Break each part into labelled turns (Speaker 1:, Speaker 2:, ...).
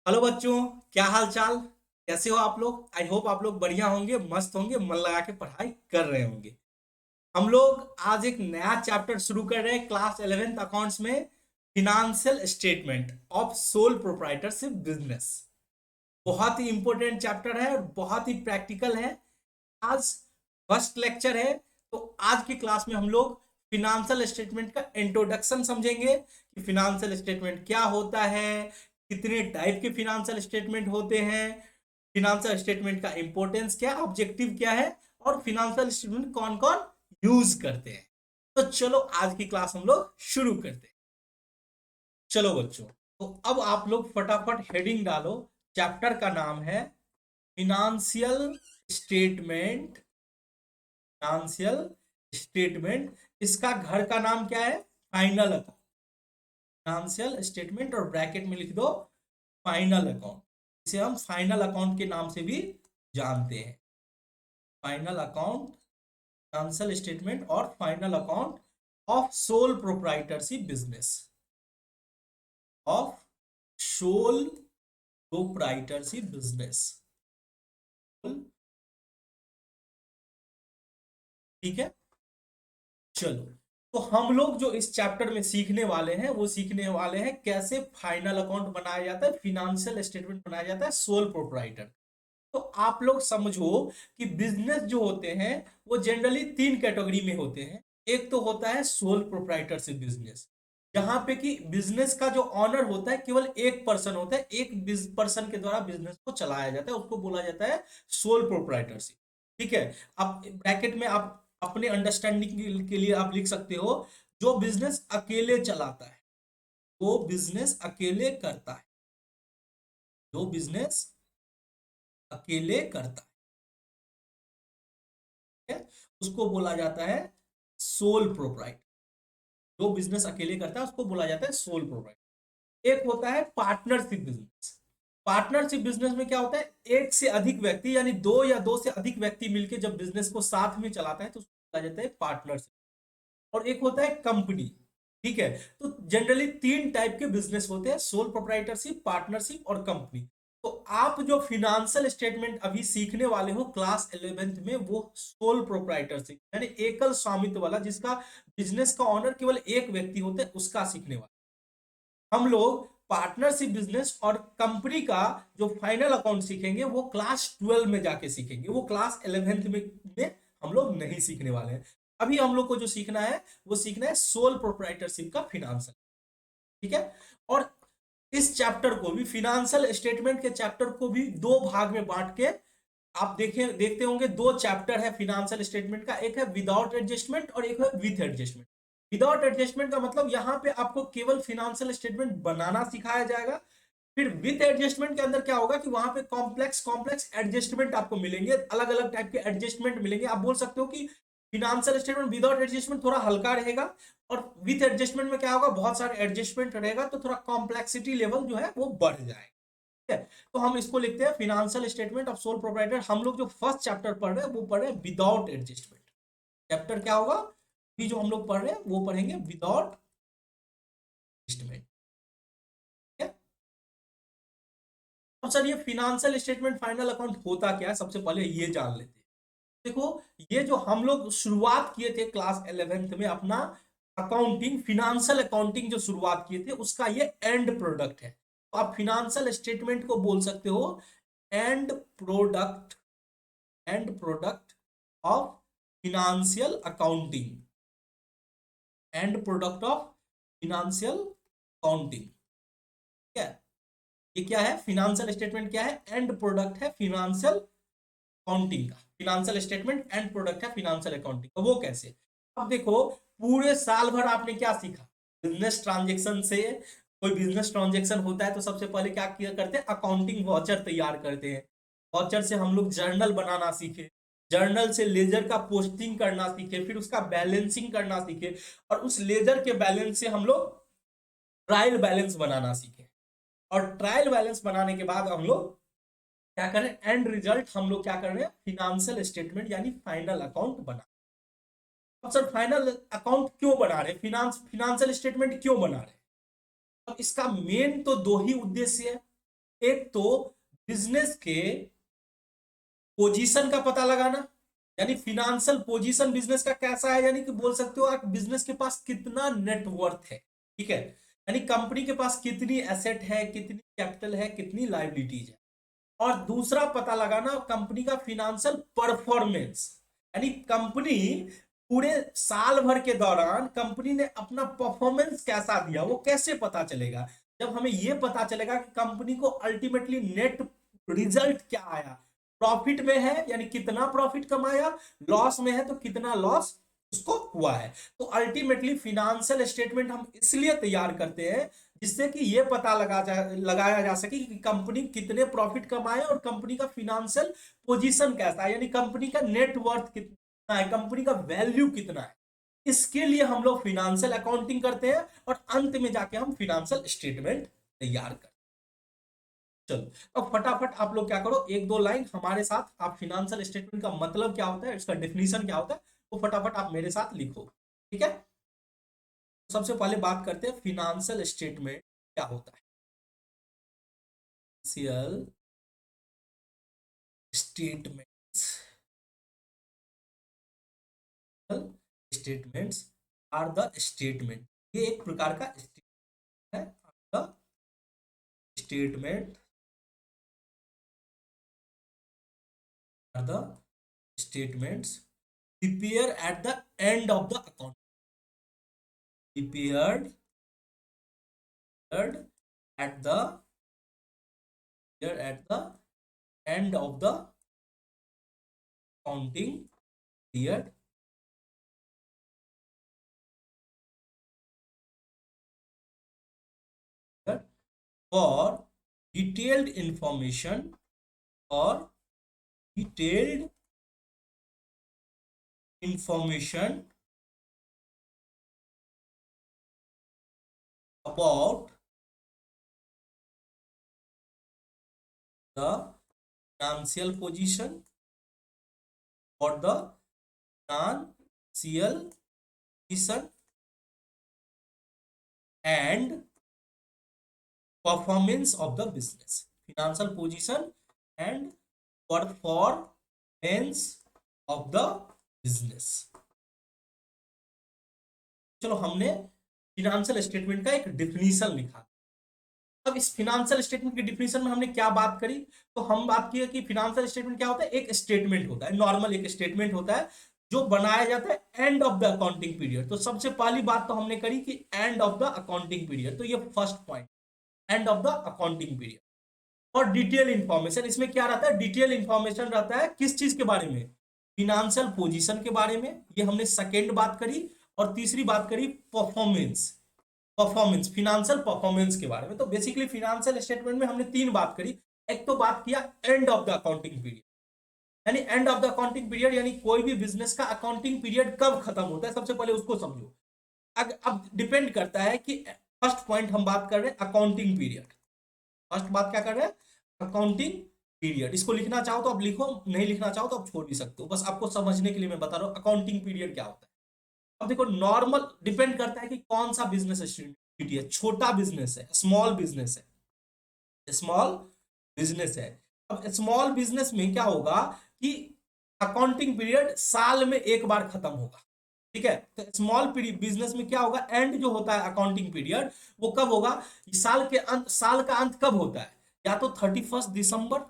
Speaker 1: Hello बच्चों, क्या हाल चाल। कैसे हो आप लोग? आई होप आप लोग बढ़िया होंगे, मस्त होंगे, मन लगा के पढ़ाई कर रहे होंगे। हम लोग आज एक नया चैप्टर शुरू कर रहे हैं क्लास 11th अकाउंट्स में। Financial statement of sole proprietorship business. बहुत ही इंपॉर्टेंट चैप्टर है और बहुत ही प्रैक्टिकल है। आज फर्स्ट लेक्चर है, तो आज की क्लास में हम लोग फिनेंशियल स्टेटमेंट का इंट्रोडक्शन समझेंगे कि फिनेंशियल स्टेटमेंट क्या होता है, कितने टाइप के फिनेंशियल स्टेटमेंट होते हैं, फिनेंशियल स्टेटमेंट का इंपॉर्टेंस क्या है, ऑब्जेक्टिव क्या है, और फिनेंशियल स्टेटमेंट कौन कौन यूज करते हैं। तो चलो आज की क्लास हम लोग शुरू करते हैं। चलो बच्चों, तो अब आप लोग फटाफट हेडिंग डालो। चैप्टर का नाम है फिनेंशियल स्टेटमेंट। फाइनेंशियल स्टेटमेंट, इसका घर का नाम क्या है? Final account. फाइनेंशियल स्टेटमेंट और ब्रैकेट में लिख दो फाइनल अकाउंट। इसे हम फाइनल अकाउंट के नाम से भी जानते हैं। फाइनल अकाउंट, फाइनेंशियल स्टेटमेंट और final account of sole proprietorship business, of sole proprietorship business. ठीक है, चलो। तो हम लोग जो इस चैप्टर में सीखने वाले हैं वो सीखने वाले हैं कैसे फाइनल अकाउंट बनाया जाता है, फिनेंशियल स्टेटमेंट बनाया जाता है सोल प्रोप्राइटर। तो आप लोग समझो कि बिजनेस जो होते हैं वो जनरली तीन कैटेगरी में होते हैं। एक तो होता है सोल प्रोप्राइटरशिप बिजनेस, जहां पे कि बिजनेस का जो ऑनर होता है केवल एक पर्सन होता है, एक पर्सन के द्वारा बिजनेस को चलाया जाता है, उसको बोला जाता है सोल प्रोप्राइटरशिप। ठीक है। आप ब्रैकेट में आप अपने अंडरस्टैंडिंग के लिए आप लिख सकते हो, जो बिजनेस अकेले चलाता है, वो बिजनेस अकेले करता है, जो बिजनेस अकेले करता है उसको बोला जाता है सोल प्रोप्राइटर। जो बिजनेस अकेले करता है उसको बोला जाता है सोल प्रोप्राइटर। एक होता है पार्टनरशिप बिजनेस। पार्टनरशिप बिजनेस में क्या होता है, एक से अधिक व्यक्ति यानी दो या दो से अधिक व्यक्ति मिलकर जब बिजनेस को साथ में चलाता है तो उसको बोला जाता है पार्टनरशिप। और एक होता है कंपनी। ठीक है। तो जनरली तीन टाइप के बिजनेस होते हैं, सोल प्रोप्राइटरशिप, पार्टनरशिप और कंपनी। तो आप जो फिनेंशियल स्टेटमेंट अभी सीखने वाले हो क्लास 11th में, वो सोल प्रोप्राइटरशिप यानी एकल स्वामित्व वाला, जिसका बिजनेस का ऑनर केवल एक व्यक्ति होता है, उसका सीखने वाले। हम लोग पार्टनरशिप बिजनेस और कंपनी का जो फाइनल अकाउंट सीखेंगे वो क्लास 12 में जाके सीखेंगे, वो क्लास 11th में हम लोग नहीं सीखने वाले हैं। अभी हम लोग को जो सीखना है वो सीखना है सोल प्रोप्राइटरशिप का फिनेंशियल। ठीक है। और इस चैप्टर को भी, फिनेंशियल स्टेटमेंट के चैप्टर को भी दो भाग में बांट के आप देखते होंगे। दो चैप्टर है फिनेंशियल स्टेटमेंट का, एक है विदाउट एडजस्टमेंट और एक है विथ एडजस्टमेंट। विदाउट एडजस्टमेंट का मतलब यहां पे आपको केवल फिनेंशियल स्टेटमेंट बनाना सिखाया जाएगा। फिर विथ एडजस्टमेंट के अंदर क्या होगा कि वहां पे कॉम्प्लेक्स कॉम्प्लेक्स एडजस्टमेंट आपको मिलेंगे, अलग अलग टाइप के एडजस्टमेंट मिलेंगे। आप बोल सकते हो कि फिनेंशियल स्टेटमेंट विदाउट एडजस्टमेंट थोड़ा हल्का रहेगा, और विथ एडजस्टमेंट में क्या होगा, बहुत सारे एडजस्टमेंट रहेगा, तो थोड़ा कॉम्प्लेक्सिटी लेवल जो है वो बढ़ जाएगा। ठीक है। तो हम इसको लिखते हैं financial statement of sole proprietor. हम लोग जो फर्स्ट चैप्टर पढ़ रहे हैं वो पढ़ रहे हैं विदाउट एडजस्टमेंट। चैप्टर क्या होगा, अभी जो हम लोग पढ़ रहे हैं वो पढ़ेंगे विदाउट एडजस्टमेंट। अब सर ये फिनेंशियल स्टेटमेंट फाइनल अकाउंट होता क्या है, सबसे पहले ये जान लेते हैं। देखो, ये जो हम लोग शुरुआत किए थे क्लास 11th में अपना अकाउंटिंग, फिनेंशियल अकाउंटिंग जो शुरुआत किए थे उसका ये एंड प्रोडक्ट है। तो आप फिनेंशियल स्टेटमेंट को बोल सकते हो and product, and product of financial accounting, and product of financial accounting. ठीक है। ये क्या है, फिनेंशियल स्टेटमेंट क्या है, एंड प्रोडक्ट है फिनेंशियल अकाउंटिंग का। फिनेंशियल स्टेटमेंट एंड प्रोडक्ट है फिनेंशियल अकाउंटिंग का। वो कैसे? अब देखो, पूरे साल भर आपने क्या सीखा, बिजनेस ट्रांजेक्शन से। कोई बिजनेस ट्रांजेक्शन होता है तो सबसे पहले क्या किया करते हैं, अकाउंटिंग वॉचर तैयार करते हैं। वॉचर से हम लोग जर्नल बनाना सीखे, जर्नल से लेजर का पोस्टिंग करना सीखे, फिर उसका बैलेंसिंग करना सीखे, और उस लेजर के बैलेंस से हम लोग ट्रायल बैलेंस बनाना सीखे। और ट्रायल बैलेंस बनाने के बाद हम लोग क्या करें, एंड रिजल्ट हम लोग क्या कर रहे हैं, फिनेंशियल स्टेटमेंट यानी फाइनल अकाउंट बना। अब सर फाइनल अकाउंट क्यों बना रहे, फिनेंशियल स्टेटमेंट क्यों बना रहे? अब इसका मेन तो दो ही उद्देश्य है। एक तो बिजनेस के पोजीशन का पता लगाना, यानी फिनेंशियल पोजीशन बिजनेस का कैसा है, यानी कि बोल सकते हो आप बिजनेस के पास कितना नेटवर्थ है, ठीक है, यानी कंपनी के पास कितनी एसेट है, कितनी कैपिटल है, कितनी लाइबिलिटीज है। और दूसरा पता लगाना कंपनी का फिनेंशियल परफॉर्मेंस, यानी कंपनी पूरे साल भर के दौरान कंपनी ने अपना परफॉर्मेंस कैसा दिया, वो कैसे पता चलेगा। जब हमें यह पता चलेगा कि कंपनी को अल्टीमेटली नेट रिजल्ट क्या आया, प्रॉफिट में है यानी कितना प्रॉफिट कमाया, लॉस में है तो कितना लॉस उसको हुआ है। तो अल्टीमेटली फिनेंशियल स्टेटमेंट हम इसलिए तैयार करते हैं जिससे कि ये पता लगाया जा सके कि कंपनी कितने प्रॉफिट कमाए और कंपनी का फिनेंशियल पोजीशन कैसा है, यानी कंपनी का नेटवर्थ कितना है, कंपनी का वैल्यू कितना है। इसके लिए हम लोग फिनेंशियल अकाउंटिंग करते हैं और अंत में जाके हम फिनेंशियल स्टेटमेंट तैयार करते हैं। चलो अब फटाफट आप लोग क्या करो, एक दो लाइन हमारे साथ आप फिनेंशियल स्टेटमेंट का मतलब क्या होता है, इसका डेफिनेशन क्या होता है, वो फटाफट आप मेरे साथ लिखो, ठीक है। सबसे पहले बात करते हैं फिनेंशियल स्टेटमेंट क्या होता है। Financial statements, statements are the statement, ये एक प्रकार का स्टेटमेंट है, the statement are the statements prepared at the end of the account, prepared at the at the end of the accounting period for detailed information or detailed information about the financial position or the financial position and performance of the business, financial position and performance of the business। चलो हमने financial statement का एक definition लिखा। अब इस financial statement की definition में हमने क्या बात करी, तो हम बात की कि फिनेंशियल स्टेटमेंट क्या होता है, एक स्टेटमेंट होता है, नॉर्मल एक स्टेटमेंट होता है जो बनाया जाता है and of the accounting period. तो सबसे पहली बात तो हमने करी कि and of the accounting period, तो ये first point, and of the accounting period. और डिटेल इंफॉर्मेशन, इसमें क्या रहता है, डिटेल इंफॉर्मेशन रहता है किस चीज के बारे में, फिनेंशियल पोजीशन के बारे में, ये हमने सेकेंड बात करी। और तीसरी बात करी परफॉर्मेंस, फिनेंशियल परफॉर्मेंस के बारे में। तो बेसिकली फिनेंशियल स्टेटमेंट में हमने तीन बात करी। एक तो बात किया end of the accounting period, यानी end of the accounting period यानी कोई भी बिजनेस का अकाउंटिंग पीरियड कब खत्म होता है, सबसे पहले उसको समझो। अब डिपेंड करता है कि फर्स्ट पॉइंट हम बात कर रहे हैं अकाउंटिंग पीरियड, फर्स्ट बात क्या कर रहे हैं, अकाउंटिंग पीरियड। इसको लिखना चाहो तो आप लिखो, नहीं लिखना चाहो तो आप छोड़ भी सकते हो, बस आपको समझने के लिए मैं बता रहा हूं अकाउंटिंग पीरियड क्या होता है। अब देखो नॉर्मल डिपेंड करता है कि कौन सा बिजनेस एक्टिविटी है, छोटा बिजनेस है, स्मॉल बिजनेस है, स्मॉल बिजनेस है। अब स्मॉल बिजनेस में क्या होगा कि अकाउंटिंग पीरियड साल में एक बार खत्म होगा, ठीक है। तो स्मॉल बिजनेस में क्या होगा, एंड जो होता है अकाउंटिंग पीरियड वो कब होगा, साल के अंत, साल का अंत कब होता है, या तो 31 दिसंबर,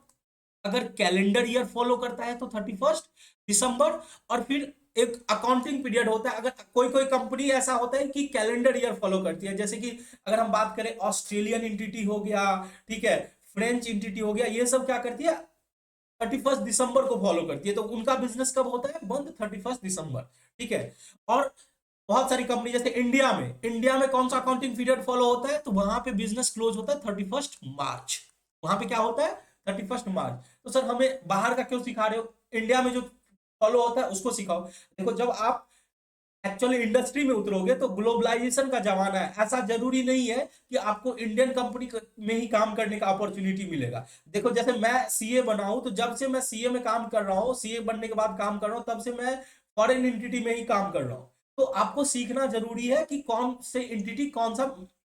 Speaker 1: अगर कैलेंडर ईयर फॉलो करता है तो 31 दिसंबर। और फिर एक अकाउंटिंग पीरियड होता है, अगर कोई कोई कंपनी ऐसा होता है कि कैलेंडर ईयर फॉलो करती है, जैसे कि अगर हम बात करें ऑस्ट्रेलियन एंटिटी हो गया, ठीक है, फ्रेंच एंटिटी हो गया, ये सब क्या करती है 31 दिसंबर को फॉलो करती है, तो उनका बिजनेस कब होता है, बंद 31 दिसंबर, ठीक है। और बहुत सारी कंपनी जैसे इंडिया में कौन सा अकाउंटिंग पीरियड फॉलो होता है, तो वहां पे बिजनेस क्लोज होता है 31 मार्च, वहां पे क्या होता है 31 मार्च। तो सर हमें बाहर का क्यों सिखा रहे हो, इंडिया में जो फॉलो होता है उसको सिखाओ। देखो जब आप एक्चुअली इंडस्ट्री में उतरोगे तो ग्लोबलाइजेशन का जमाना है, ऐसा जरूरी नहीं है कि आपको इंडियन कंपनी में ही काम करने का अपॉर्चुनिटी मिलेगा। देखो जैसे मैं सीए बना हूं, तो जब से मैं सीए में काम कर रहा हूं, सीए बनने के बाद काम कर रहा हूं, तब से मैं फॉरेन एंटिटी में ही काम कर रहा हूं। तो आपको सीखना जरूरी है कि कौन से एंटिटी कौन सा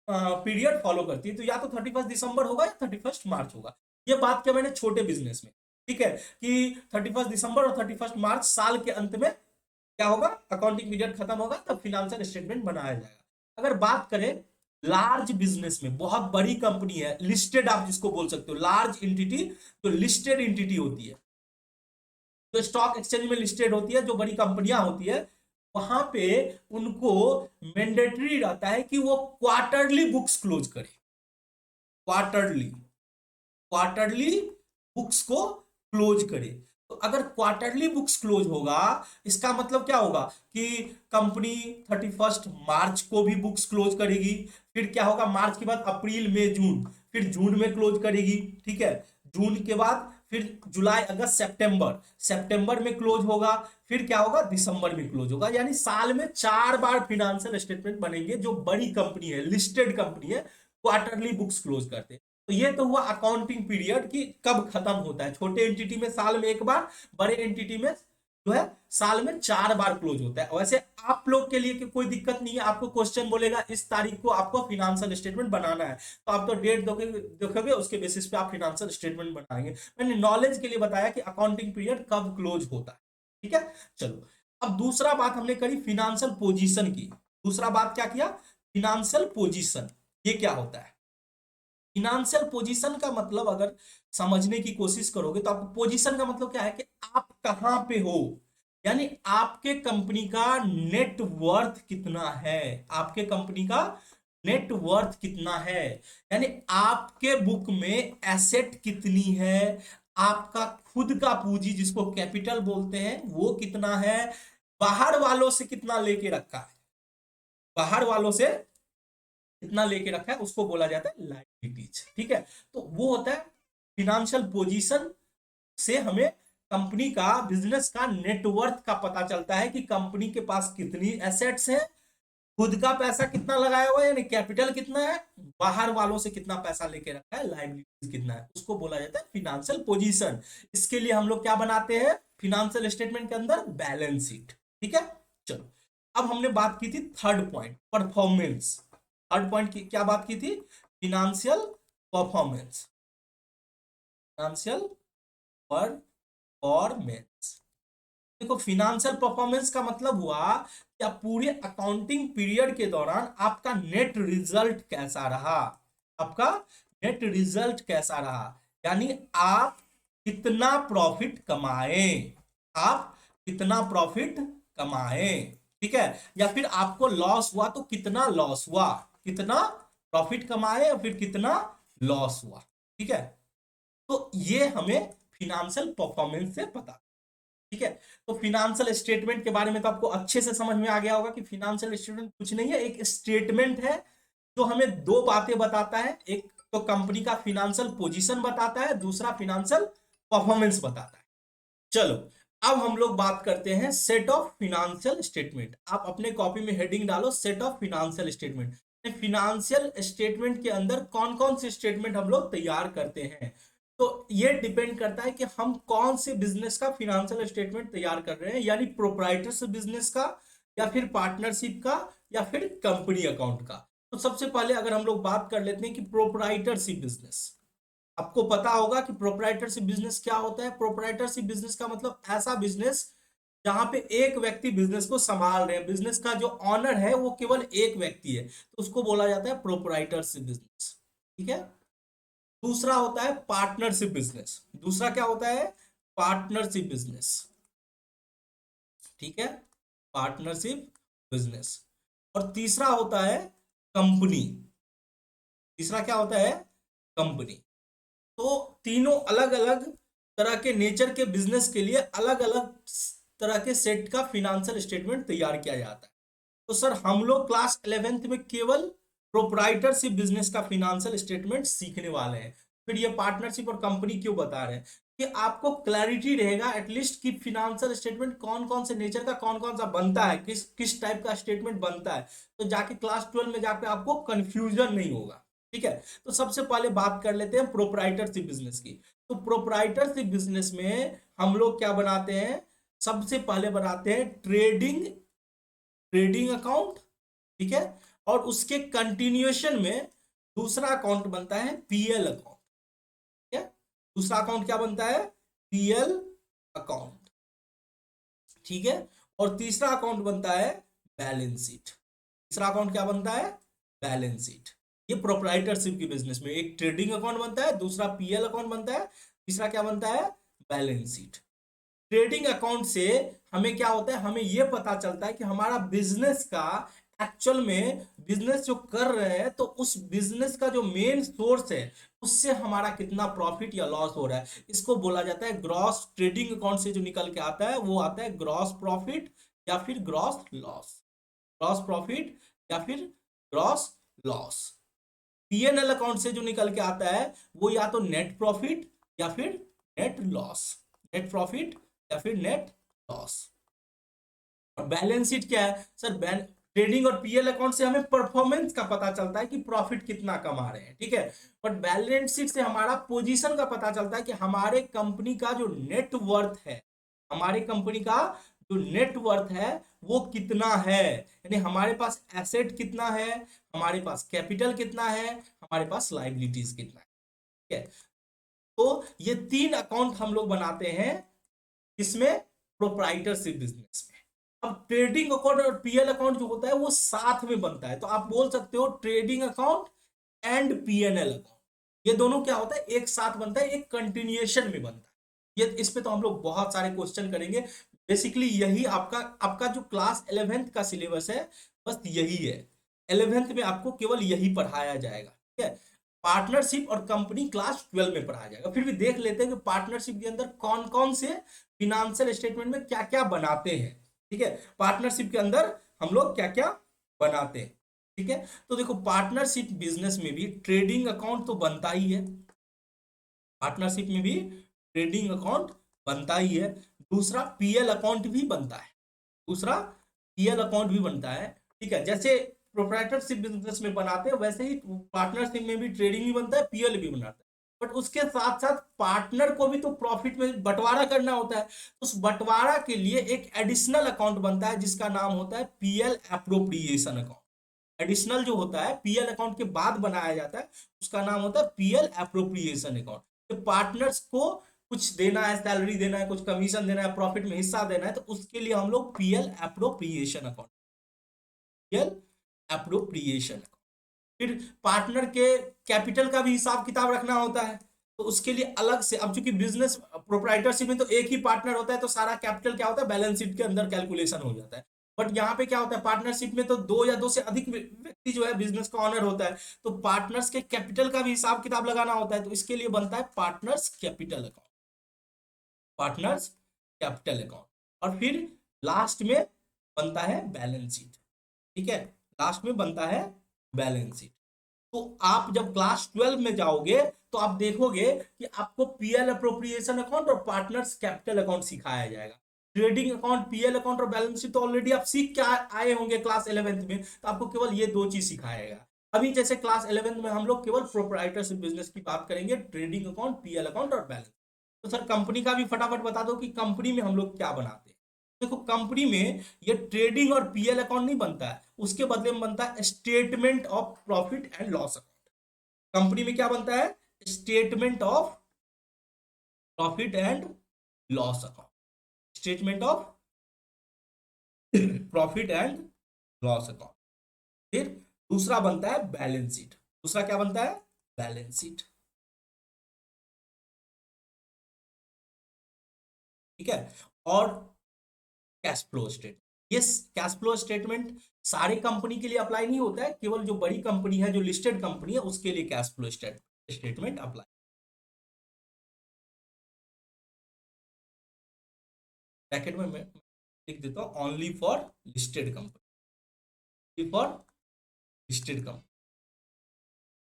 Speaker 1: पीरियड फॉलो करती है, तो या तो 31 दिसंबर होगा या 31 मार्च होगा। ये बात क्या मैंने छोटे बिजनेस में, ठीक है, कि 31 दिसंबर और 31 मार्च साल के अंत में क्या होगा, अकाउंटिंग पीरियड खत्म होगा, तब फिनेंशियल स्टेटमेंट बनाया जाएगा। अगर बात करें लार्ज बिजनेस में, बहुत बड़ी कंपनी है, लिस्टेड आप जिसको बोल सकते हो, लार्ज एंटिटी, तो लिस्टेड एंटिटी होती है, जो स्टॉक एक्सचेंज में लिस्टेड होती है, जो बड़ी कंपनियां होती है, वहां पे उनको मैंडेटरी रहता है कि वो क्वार्टरली बुक्स क्लोज करे, क्वार्टरली, क्वार्टरली बुक्स को क्लोज करे। तो अगर क्वार्टरली बुक्स क्लोज होगा, इसका मतलब क्या होगा कि कंपनी 31 मार्च को भी बुक्स क्लोज करेगी, फिर क्या होगा, मार्च के बाद अप्रैल मई जून, फिर जून में क्लोज करेगी, ठीक है, जून के बाद फिर जुलाई अगस्त सितंबर, सितंबर में क्लोज होगा, फिर क्या होगा, दिसंबर में क्लोज होगा। यानी साल में 4 बार फिनेंशियल स्टेटमेंट बनेंगे, जो बड़ी कंपनी है, लिस्टेड कंपनी है, क्वार्टरली बुक्स क्लोज करते हैं। तो ये तो हुआ अकाउंटिंग पीरियड कि कब खत्म होता है, छोटे एंटिटी में साल में एक बार, बड़े एंटिटी में जो है साल में 4 बार क्लोज होता है। वैसे आप लोग के लिए कि कोई दिक्कत नहीं है, आपको क्वेश्चन बोलेगा इस तारीख को आपको फिनेंशियल स्टेटमेंट बनाना है, तो आप तो डेट देखोगे, उसके बेसिस पे आप फिनेंशियल स्टेटमेंट बनाएंगे। मैंने नॉलेज के लिए बताया कि अकाउंटिंग पीरियड कब क्लोज होता है, ठीक है। चलो, अब दूसरा बात हमने करी फिनेंशियल पोजीशन की। दूसरा बात क्या किया, फिनेंशियल पोजीशन, ये क्या होता है। फिनेंशियल पोजीशन का मतलब अगर समझने की कोशिश करोगे तो आपको पोजीशन का मतलब क्या है कि आप कहां पे हो, यानी आपके कंपनी का नेट वर्थ कितना है, आपके कंपनी का नेट वर्थ कितना है, यानी आपके बुक में एसेट कितनी है, आपका खुद का पूंजी जिसको कैपिटल बोलते हैं वो कितना है, बाहर वालों से कितना लेके रखा है, बाहर वालों से कितना लेके रखा है, उसको बोला जाता है लायबिलिटीज, ठीक है। तो वो होता है फिनेंशियल पोजीशन, से हमें कंपनी का, बिजनेस का नेटवर्थ का पता चलता है कि कंपनी के पास कितनी एसेट्स है, खुद का पैसा कितना लगाया हुआ है यानी कैपिटल कितना है, बाहर वालों से कितना पैसा लेके रखा है, लायबिलिटीज कितना है, उसको बोला जाता है फिनेंशियल पोजीशन। इसके लिए हम लोग क्या बनाते हैं फिनेंशियल स्टेटमेंट के अंदर, बैलेंस शीट, ठीक है। चलो, अब हमने बात की थी third point, performance. Third point की क्या बात की थी, फिनेंशियल परफॉर्मेंस, फिनेंशियल परफॉर्मेंस। देखो, फिनेंशियल परफॉर्मेंस का मतलब हुआ कि आप पूरे अकाउंटिंग पीरियड के दौरान आपका नेट रिजल्ट कैसा रहा, आपका नेट रिजल्ट कैसा रहा, यानी आप कितना प्रॉफिट कमाए, आप कितना प्रॉफिट कमाए, ठीक है, या फिर आपको लॉस हुआ तो कितना लॉस हुआ, कितना प्रॉफिट कमाए या फिर कितना लॉस हुआ, ठीक है। तो ये हमें फिनेंशियल परफॉर्मेंस से पता, ठीक है। तो फिनेंशियल स्टेटमेंट के बारे में तो आपको अच्छे से समझ में आ गया होगा कि फिनेंशियल स्टेटमेंट कुछ नहीं है, एक स्टेटमेंट है जो हमें दो बातें बताता है, एक तो कंपनी का फिनेंशियल पोजीशन बताता है, दूसरा फिनेंशियल परफॉर्मेंस बताता है। चलो, अब हम लोग बात करते हैं सेट ऑफ फिनेंशियल स्टेटमेंट। आप अपने कॉपी में हेडिंग डालो set of financial statement. Financial statement के अंदर कौन कौन से स्टेटमेंट हम लोग तैयार करते हैं, तो ये डिपेंड करता है कि हम कौन से बिजनेस का फिनेंशियल स्टेटमेंट तैयार कर रहे हैं, यानी प्रोप्राइटरशिप बिजनेस का, या फिर पार्टनरशिप का, या फिर कंपनी अकाउंट का। तो सबसे पहले अगर हम लोग बात कर लेते हैं कि प्रोप्राइटरशिप बिजनेस, आपको पता होगा कि प्रोप्राइटरशिप बिजनेस क्या होता है। प्रोप्राइटरशिप बिजनेस का मतलब ऐसा बिजनेस जहां पे एक व्यक्ति बिजनेस को संभाल रहे हैं, बिजनेस का जो ऑनर है वो केवल एक व्यक्ति है, तो उसको बोला जाता है प्रोप्राइटरशिप बिजनेस, ठीक है। दूसरा होता है पार्टनरशिप बिजनेस, दूसरा क्या होता है, पार्टनरशिप बिजनेस, ठीक है, पार्टनरशिप बिजनेस। और तीसरा होता है कंपनी, तीसरा क्या होता है, कंपनी। तो तीनों अलग अलग तरह के नेचर के बिजनेस के लिए अलग अलग तरह के सेट का फिनेंशियल स्टेटमेंट तैयार किया जाता है। तो सर हम लोग क्लास 11th में केवल प्रोप्राइटरशिप बिजनेस का फिनेंशियल स्टेटमेंट सीखने वाले हैं, फिर ये पार्टनरशिप और कंपनी क्यों बता रहे हैं कि आपको क्लैरिटी रहेगा एटलीस्ट कि फिनेंशियल स्टेटमेंट कौन कौन से नेचर का, कौन कौन सा बनता है, किस किस टाइप का स्टेटमेंट बनता है, तो जाके क्लास 12 में जाके आपको कंफ्यूजन नहीं होगा, ठीक है। तो सबसे पहले बात कर लेते हैं प्रोप्राइटरशिप बिजनेस की। तो प्रोप्राइटरशिप बिजनेस में हम लोग क्या बनाते हैं, सबसे पहले बनाते हैं ट्रेडिंग, ट्रेडिंग अकाउंट, ठीक है, और उसके कंटिन्यूएशन में दूसरा अकाउंट बनता है पीएल अकाउंट। क्या दूसरा अकाउंट क्या बनता है? PL account. ठीक है, और तीसरा अकाउंट बनता है बैलेंस शीट। तीसरा अकाउंट क्या बनता है? Balance sheet. ये प्रोप्राइटरशिप की बिजनेस में एक ट्रेडिंग अकाउंट बनता है, दूसरा पीएल अकाउंट बनता है, तीसरा क्या बनता है? Balance sheet. ट्रेडिंग अकाउंट से हमें क्या होता है? हमें यह पता चलता है कि हमारा बिजनेस का एक्चुअल में बिजनेस जो कर रहे हैं तो उस बिजनेस का जो मेन सोर्स है उससे हमारा कितना प्रॉफिट या लॉस हो रहा है। इसको बोला जाता है ग्रॉस। ट्रेडिंग अकाउंट से जो निकल के आता है वो आता है ग्रॉस प्रॉफिट या फिर ग्रॉस लॉस। ग्रॉस प्रॉफिट या फिर ग्रॉस लॉस। पीएनएल अकाउंट से जो निकल के आता है वो या तो नेट प्रॉफिट या फिर नेट लॉस। नेट प्रॉफिट या फिर नेट लॉस। और बैलेंस शीट क्या है सर? ट्रेडिंग और पीएल अकाउंट से हमें परफॉर्मेंस का पता चलता है कि प्रॉफिट कितना कमा रहे हैं, ठीक है। बट बैलेंस शीट से हमारा पोजीशन का पता चलता है कि हमारे कंपनी का जो नेट वर्थ है, हमारे कंपनी का जो नेट वर्थ है वो कितना है। यानी हमारे पास एसेट कितना है, हमारे पास कैपिटल कितना है, हमारे पास लाइबिलिटीज कितना है, ठीक है। तो ये तीन अकाउंट हम लोग बनाते हैं इसमें, प्रोप्राइटरशिप बिजनेस में। अब ट्रेडिंग अकाउंट और पीएल अकाउंट जो होता है वो साथ में बनता है, तो आप बोल सकते हो trading account and PNL account, ये दोनों क्या होता है? एक साथ बनता है, एक कंटिन्यूएशन में बनता है। ये इस पे तो हम लोग बहुत सारे क्वेश्चन करेंगे। बेसिकली यही आपका आपका जो क्लास 11th का सिलेबस है बस यही है। 11th में आपको केवल यही पढ़ाया जाएगा, ठीक है। पार्टनरशिप और कंपनी क्लास 12 में पढ़ाया जाएगा। फिर भी देख लेते हैं कि पार्टनरशिप के अंदर कौन कौन से फिनेंशियल स्टेटमेंट में क्या क्या बनाते हैं, ठीक है। पार्टनरशिप के अंदर हम लोग क्या क्या बनाते हैं, ठीक है। तो देखो पार्टनरशिप बिजनेस में भी ट्रेडिंग अकाउंट तो बनता ही है, पार्टनरशिप में भी ट्रेडिंग अकाउंट बनता ही है। दूसरा पीएल अकाउंट भी बनता है, दूसरा पीएल अकाउंट भी बनता है, ठीक है। जैसे प्रोप्राइटरशिप बिजनेस में बनाते हैं वैसे ही पार्टनरशिप में भी ट्रेडिंग भी बनता है, पीएल भी बनाता है। बट उसके साथ साथ पार्टनर को भी तो प्रॉफिट में बंटवारा करना होता है। उस बंटवारा के लिए एक एडिशनल अकाउंट बनता है जिसका नाम होता है पीएल एप्रोप्रिएशन अकाउंट। एडिशनल जो होता है पीएल अकाउंट के बाद बनाया जाता है उसका नाम होता है पीएल एप्रोप्रिएशन अकाउंट। तो पार्टनर्स को कुछ देना है, सैलरी देना है, कुछ कमीशन देना है, प्रॉफिट में हिस्सा देना है, तो उसके लिए हम लोग PL appropriation account, PL appropriation. फिर पार्टनर के कैपिटल का भी हिसाब किताब रखना होता है, तो उसके लिए अलग से, अब चूंकि बिजनेस प्रोप्राइटरशिप में तो एक ही पार्टनर होता है तो सारा कैपिटल क्या होता है बैलेंस शीट के अंदर कैलकुलेशन हो जाता है। बट यहाँ पे क्या होता है पार्टनरशिप में तो दो या दो से अधिक व्यक्ति जो है बिजनेस का ऑनर होता है, तो पार्टनर्स के कैपिटल का भी हिसाब किताब लगाना होता है, तो इसके लिए बनता है partners capital account, partners capital account. और फिर लास्ट में बनता है बैलेंस शीट, ठीक है। लास्ट में बनता है बैलेंस शीट। तो आप जब क्लास 12 में जाओगे तो आप देखोगे कि आपको पीएल अप्रोप्रिएशन अकाउंट और पार्टनर्स कैपिटल अकाउंट सिखाया जाएगा। ट्रेडिंग अकाउंट, पीएल अकाउंट और बैलेंस शीट तो ऑलरेडी आप सीख के आए होंगे क्लास 11th में, तो आपको केवल ये दो चीज सिखाएगा। अभी जैसे क्लास 11th में हम लोग केवल प्रोप्राइटरशिप बिजनेस की बात करेंगे, ट्रेडिंग अकाउंट, पीएल अकाउंट और बैलेंस। तो सर कंपनी का भी फटाफट बता दो कि कंपनी में हम लोग क्या बनाते हैं। देखो कंपनी में ये ट्रेडिंग और पीएल अकाउंट नहीं बनता है, उसके बदले में बनता है statement of profit and loss account. Company में क्या बनता है? Statement of profit and loss account, statement of profit and loss account. फिर दूसरा बनता है बैलेंस शीट। दूसरा क्या बनता है? बैलेंस शीट, ठीक है। और कैश फ्लो स्टेटमेंट, ये कैश फ्लो स्टेटमेंट सारे कंपनी के लिए अप्लाई नहीं होता है, केवल जो बड़ी कंपनी है, जो लिस्टेड कंपनी है, उसके लिए cash flow statement apply. Bracket में मैं लिख देता हूं only for listed company, for listed company.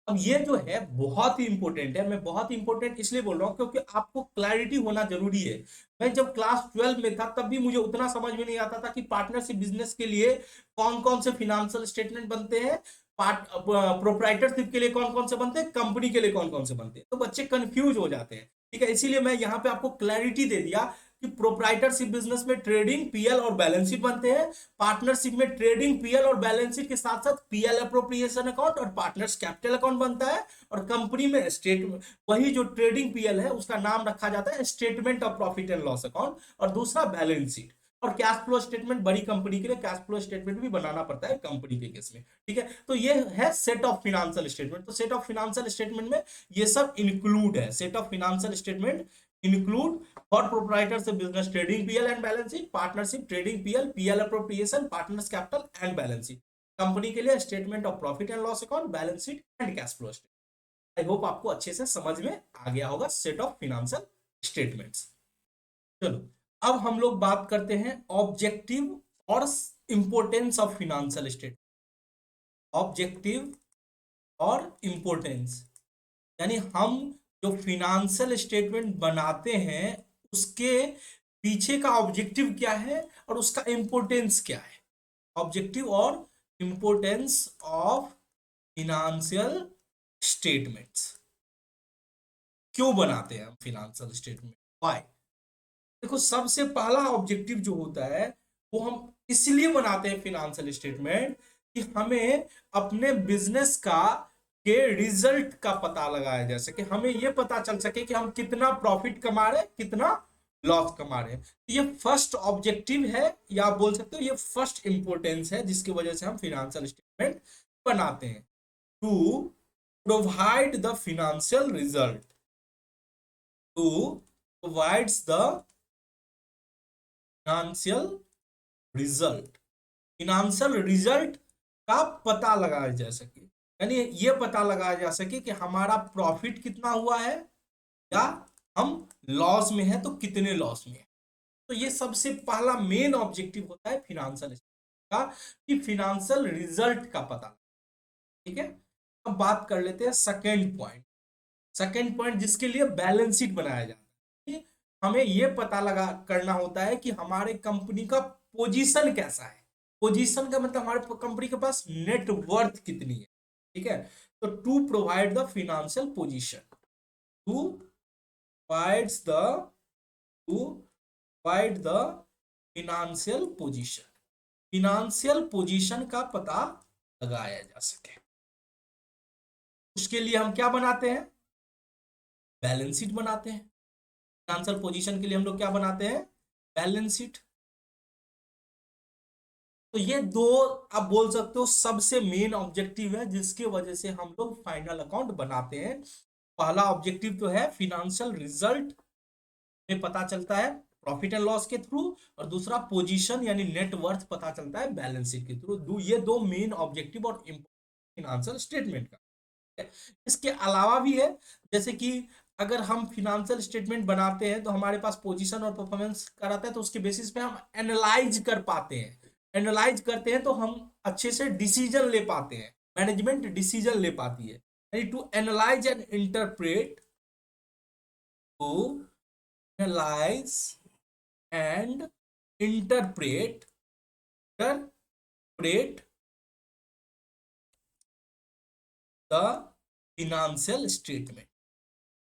Speaker 1: अब ये जो है बहुत ही इंपॉर्टेंट है, मैं बहुत ही इंपॉर्टेंट इसलिए बोल रहा हूं क्योंकि आपको क्लैरिटी होना जरूरी है। मैं जब क्लास 12 में था तब भी मुझे उतना समझ में नहीं आता था कि पार्टनरशिप बिजनेस के लिए कौन कौन से फिनेंशियल स्टेटमेंट बनते हैं, प्रोप्राइटरशिप के लिए कौन कौन से बनते हैं, कंपनी के लिए कौन कौन से बनते हैं, तो बच्चे कंफ्यूज हो जाते हैं, ठीक है। इसीलिए मैं यहाँ पे आपको क्लैरिटी दे दिया कि प्रोप्राइटरशिप बिजनेस में ट्रेडिंग, पीएल और बैलेंस शीट बनते हैं। पार्टनरशिप में ट्रेडिंग, पीएल और बैलेंस शीट के साथ साथ पीएल अप्रोप्रिएशन अकाउंट और पार्टनर्स कैपिटल अकाउंट बनता है। और कंपनी में स्टेटमेंट, वही जो ट्रेडिंग पीएल है उसका नाम रखा जाता है statement of profit and loss account, और दूसरा बैलेंस शीट। और कैश फ्लो स्टेटमेंट, बड़ी कंपनी के लिए कैश फ्लो स्टेटमेंट भी बनाना पड़ता है कंपनी के केस में, ठीक है। तो ये है सेट ऑफ फिनेंशियल स्टेटमेंट। तो सेट ऑफ फिनेंशियल स्टेटमेंट में ये सब इंक्लूड है। Set of financial statement include for proprietors business trading PL and balance sheet, partnership trading PL, PL appropriation, partners capital and balance sheet. Company के लिए statement of profit and loss account, balance sheet and cash flow statement. I hope आपको अच्छे से समझ में आ गया होगा set of financial statements. चलो अब हम लोग बात करते हैं ऑब्जेक्टिव और importance of financial statement. Objective और इंपोर्टेंस, यानी हम जो फिनेंशियल स्टेटमेंट बनाते हैं उसके पीछे का ऑब्जेक्टिव क्या है और उसका इंपोर्टेंस क्या है। ऑब्जेक्टिव और इंपोर्टेंस ऑफ फिनेंशियल स्टेटमेंट्स। क्यों बनाते हैं हम फिनेंशियल स्टेटमेंट, व्हाई। देखो सबसे पहला ऑब्जेक्टिव जो होता है वो हम इसलिए बनाते हैं फिनेंशियल स्टेटमेंट कि हमें अपने बिजनेस का के रिजल्ट का पता लगाया जा सके, हमें यह पता चल सके कि हम कितना प्रॉफिट कमा रहे हैं, कितना लॉस कमा रहे हैं। ये फर्स्ट ऑब्जेक्टिव है, या आप बोल सकते हो ये फर्स्ट इंपोर्टेंस है जिसकी वजह से हम फिनेंशियल स्टेटमेंट बनाते हैं। To provide the financial result, to provides the financial result, financial result का पता लगाया जा सके, यानी ये पता लगाया जा सके कि हमारा प्रॉफिट कितना हुआ है या हम लॉस में है तो कितने लॉस में है। तो ये सबसे पहला मेन ऑब्जेक्टिव होता है फिनेंशियल का, कि फिनेंशियल रिजल्ट का पता, ठीक है। अब बात कर लेते हैं सेकेंड पॉइंट। सेकेंड पॉइंट जिसके लिए बैलेंस शीट बनाया जाता है, कि हमें यह पता लगा करना होता है कि हमारे कंपनी का पोजीशन कैसा है। पोजीशन का मतलब हमारे कंपनी के पास नेट वर्थ कितनी है, ठीक है। तो to provide the financial position, to provides the to provide the financial position, financial position का पता लगाया जा सके। उसके लिए हम क्या बनाते हैं, बैलेंस शीट बनाते हैं। फिनेंशियल पोजीशन के लिए हम लोग क्या बनाते हैं, बैलेंस शीट। तो ये दो आप बोल सकते हो सबसे मेन ऑब्जेक्टिव है जिसकी वजह से हम लोग फाइनल अकाउंट बनाते हैं। पहला ऑब्जेक्टिव तो है फिनेंशियल रिजल्ट में पता चलता है प्रॉफिट एंड लॉस के थ्रू, और दूसरा पोजीशन यानी नेट वर्थ पता चलता है बैलेंस शीट के थ्रू। ये दो मेन ऑब्जेक्टिव और फिनेंशियल स्टेटमेंट का। इसके अलावा भी है, जैसे कि अगर हम फिनेंशियल स्टेटमेंट बनाते हैं तो हमारे पास पोजीशन और परफॉर्मेंस का रहता है, तो उसके बेसिस पे हम एनालाइज कर पाते हैं। एनालाइज करते हैं तो हम अच्छे से डिसीजन ले पाते हैं, मैनेजमेंट डिसीजन ले पाती है। यानी to analyse and interpret, to analyse and interpret interpret the financial statement.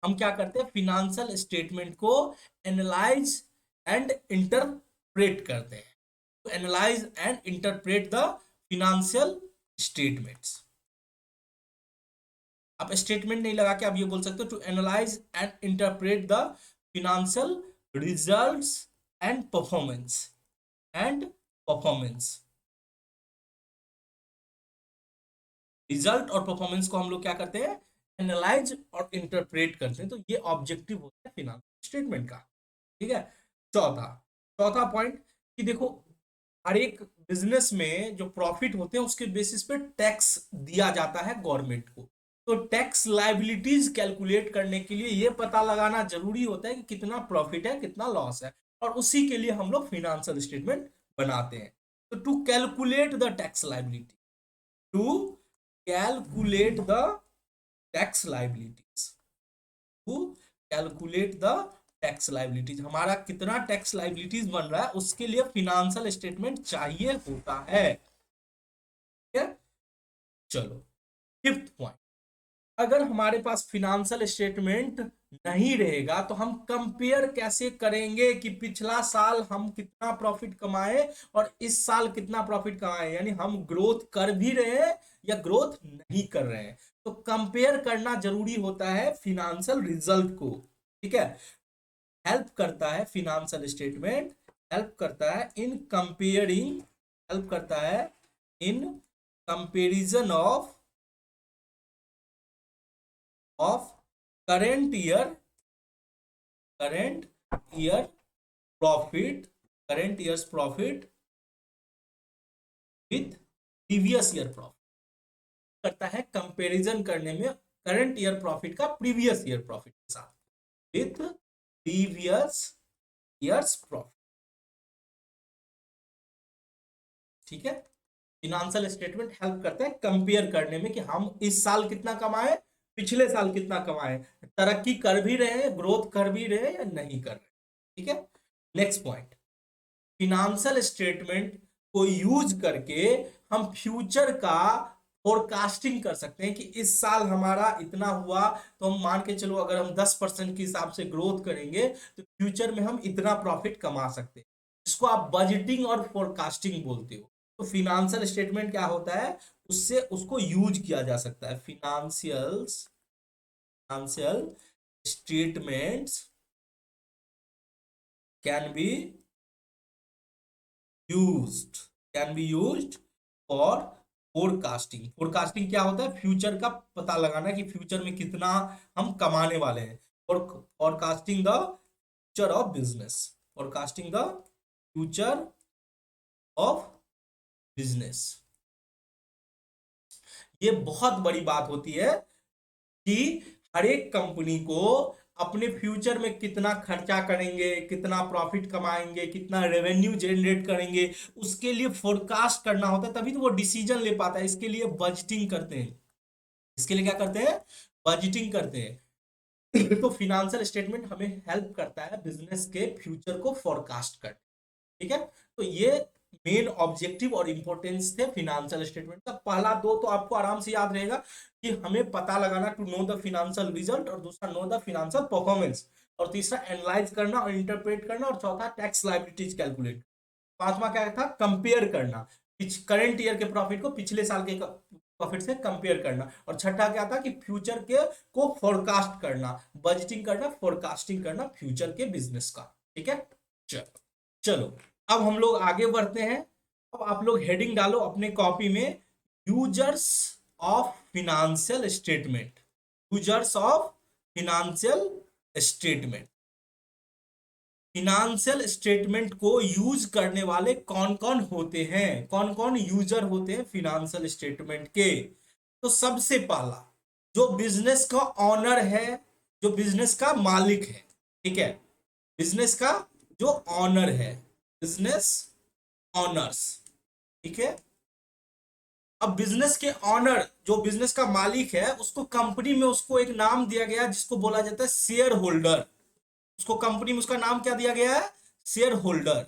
Speaker 1: हम क्या करते हैं, फिनेंशियल स्टेटमेंट को एनालाइज एंड इंटरप्रेट करते हैं। to analyze and interpret the financial statements। आप स्टेटमेंट नहीं लगा के आप ये बोल सकते हो to analyse and interpret the financial results and performance result और परफॉर्मेंस को हम लोग क्या करते हैं, एनालाइज और इंटरप्रेट करते हैं। तो ये ऑब्जेक्टिव होता है फिनेंशियल स्टेटमेंट का, ठीक है। चौथा पॉइंट कि देखो हर एक बिजनेस में जो प्रॉफिट होते हैं उसके बेसिस पे टैक्स दिया जाता है गवर्नमेंट को। तो टैक्स लायबिलिटीज कैलकुलेट करने के लिए ये पता लगाना जरूरी होता है कि कितना प्रॉफिट है कितना लॉस है, और उसी के लिए हम लोग फिनेंशियल स्टेटमेंट बनाते हैं। तो to calculate the tax liability, to calculate the tax liabilities, to calculate the tax liabilities, हमारा कितना टैक्स लायबिलिटीज बन रहा है उसके लिए फिनेंशियल स्टेटमेंट चाहिए होता है, ठीक है। चलो फिफ्थ पॉइंट, अगर हमारे पास फिनेंशियल स्टेटमेंट नहीं रहेगा तो हम कंपेयर कैसे करेंगे कि पिछला साल हम कितना प्रॉफिट कमाए और इस साल कितना प्रॉफिट कमाए, यानी हम ग्रोथ कर भी रहे हैं या ग्रोथ नहीं कर रहे हैं। तो कंपेयर करना जरूरी होता है फिनेंशियल रिजल्ट को। ठीक है, हेल्प करता है फिनेंशियल स्टेटमेंट, हेल्प करता है इन कंपेयरिंग, हेल्प करता है in comparison of current year, current year profit, current years profit with previous year profit, करता है कंपैरिजन करने में करंट ईयर प्रॉफिट का प्रीवियस ईयर प्रॉफिट के साथ, विथ प्रीवियस ईयर्स प्रॉफिट। ठीक है, फिनेंशियल स्टेटमेंट हेल्प करता है कंपेयर करने में कि हम इस साल कितना कमाए, पिछले साल कितना कमाए, तरक्की कर भी रहे हैं, ग्रोथ कर भी रहे हैं या नहीं कर रहे। ठीक है, नेक्स्ट पॉइंट, फिनेंशियल स्टेटमेंट को यूज करके हम फ्यूचर का फोरकास्टिंग कर सकते हैं कि इस साल हमारा इतना हुआ, तो हम मान के चलो अगर हम 10% के हिसाब से ग्रोथ करेंगे तो फ्यूचर में हम इतना प्रॉफिट कमा सकते हैं, जिसको आप बजटिंग और फोरकास्टिंग बोलते हो। तो फिनेंशियल स्टेटमेंट क्या होता है, उससे उसको यूज किया जा सकता है। Financial statements can be used, can be used for forecasting. Forecasting क्या होता है, फ्यूचर का पता लगाना कि फ्यूचर में कितना हम कमाने वाले हैं। और forecasting the future of business, forecasting the future of business. ये बहुत बड़ी बात होती है कि हर एक कंपनी को अपने फ्यूचर में कितना खर्चा करेंगे, कितना प्रॉफिट कमाएंगे, कितना रेवेन्यू जनरेट करेंगे, उसके लिए फोरकास्ट करना होता है, तभी तो वो डिसीजन ले पाता है। इसके लिए बजटिंग करते हैं, इसके लिए क्या करते हैं, बजटिंग करते हैं। तो फिनेंशियल स्टेटमेंट हमें हेल्प करता है बिजनेस के फ्यूचर को फोरकास्ट करने। ठीक है, तो ये मेन ऑब्जेक्टिव और इंपॉर्टेंस थे फिनेंशियल स्टेटमेंट का। पहला दो तो आपको आराम से याद रहेगा कि हमें पता लगाना, to know the financial result, और दूसरा नो द फिनेंशियल परफॉर्मेंस, और तीसरा एनालाइज करना और इंटरप्रेट करना, और चौथा टैक्स लायबिलिटीज कैलकुलेट। पांचवा क्या था, कंपेयर करना, करंट ईयर के प्रॉफिट को पिछले साल के प्रॉफिट से कंपेयर करना, और छठा क्या था कि फ्यूचर के को फोरकास्ट करना, बजटिंग करना, फोरकास्टिंग करना फ्यूचर के बिजनेस का। ठीक है, चलो चलो अब हम लोग आगे बढ़ते हैं। अब आप लोग हेडिंग डालो अपने कॉपी में, users of financial statement, users of financial statement. Financial statement को यूज करने वाले कौन कौन होते हैं, कौन कौन यूजर होते हैं फिनेंशियल स्टेटमेंट के। तो सबसे पहला, जो बिजनेस का ऑनर है, जो बिजनेस का मालिक है। ठीक है, बिजनेस का जो ऑनर है, बिजनेस ऑनर्स। ठीक है, अब बिजनेस के ऑनर, जो बिजनेस का मालिक है, उसको कंपनी में उसको एक नाम दिया गया जिसको बोला जाता है शेयर होल्डर। उसको कंपनी में उसका नाम क्या दिया गया है, शेयर होल्डर।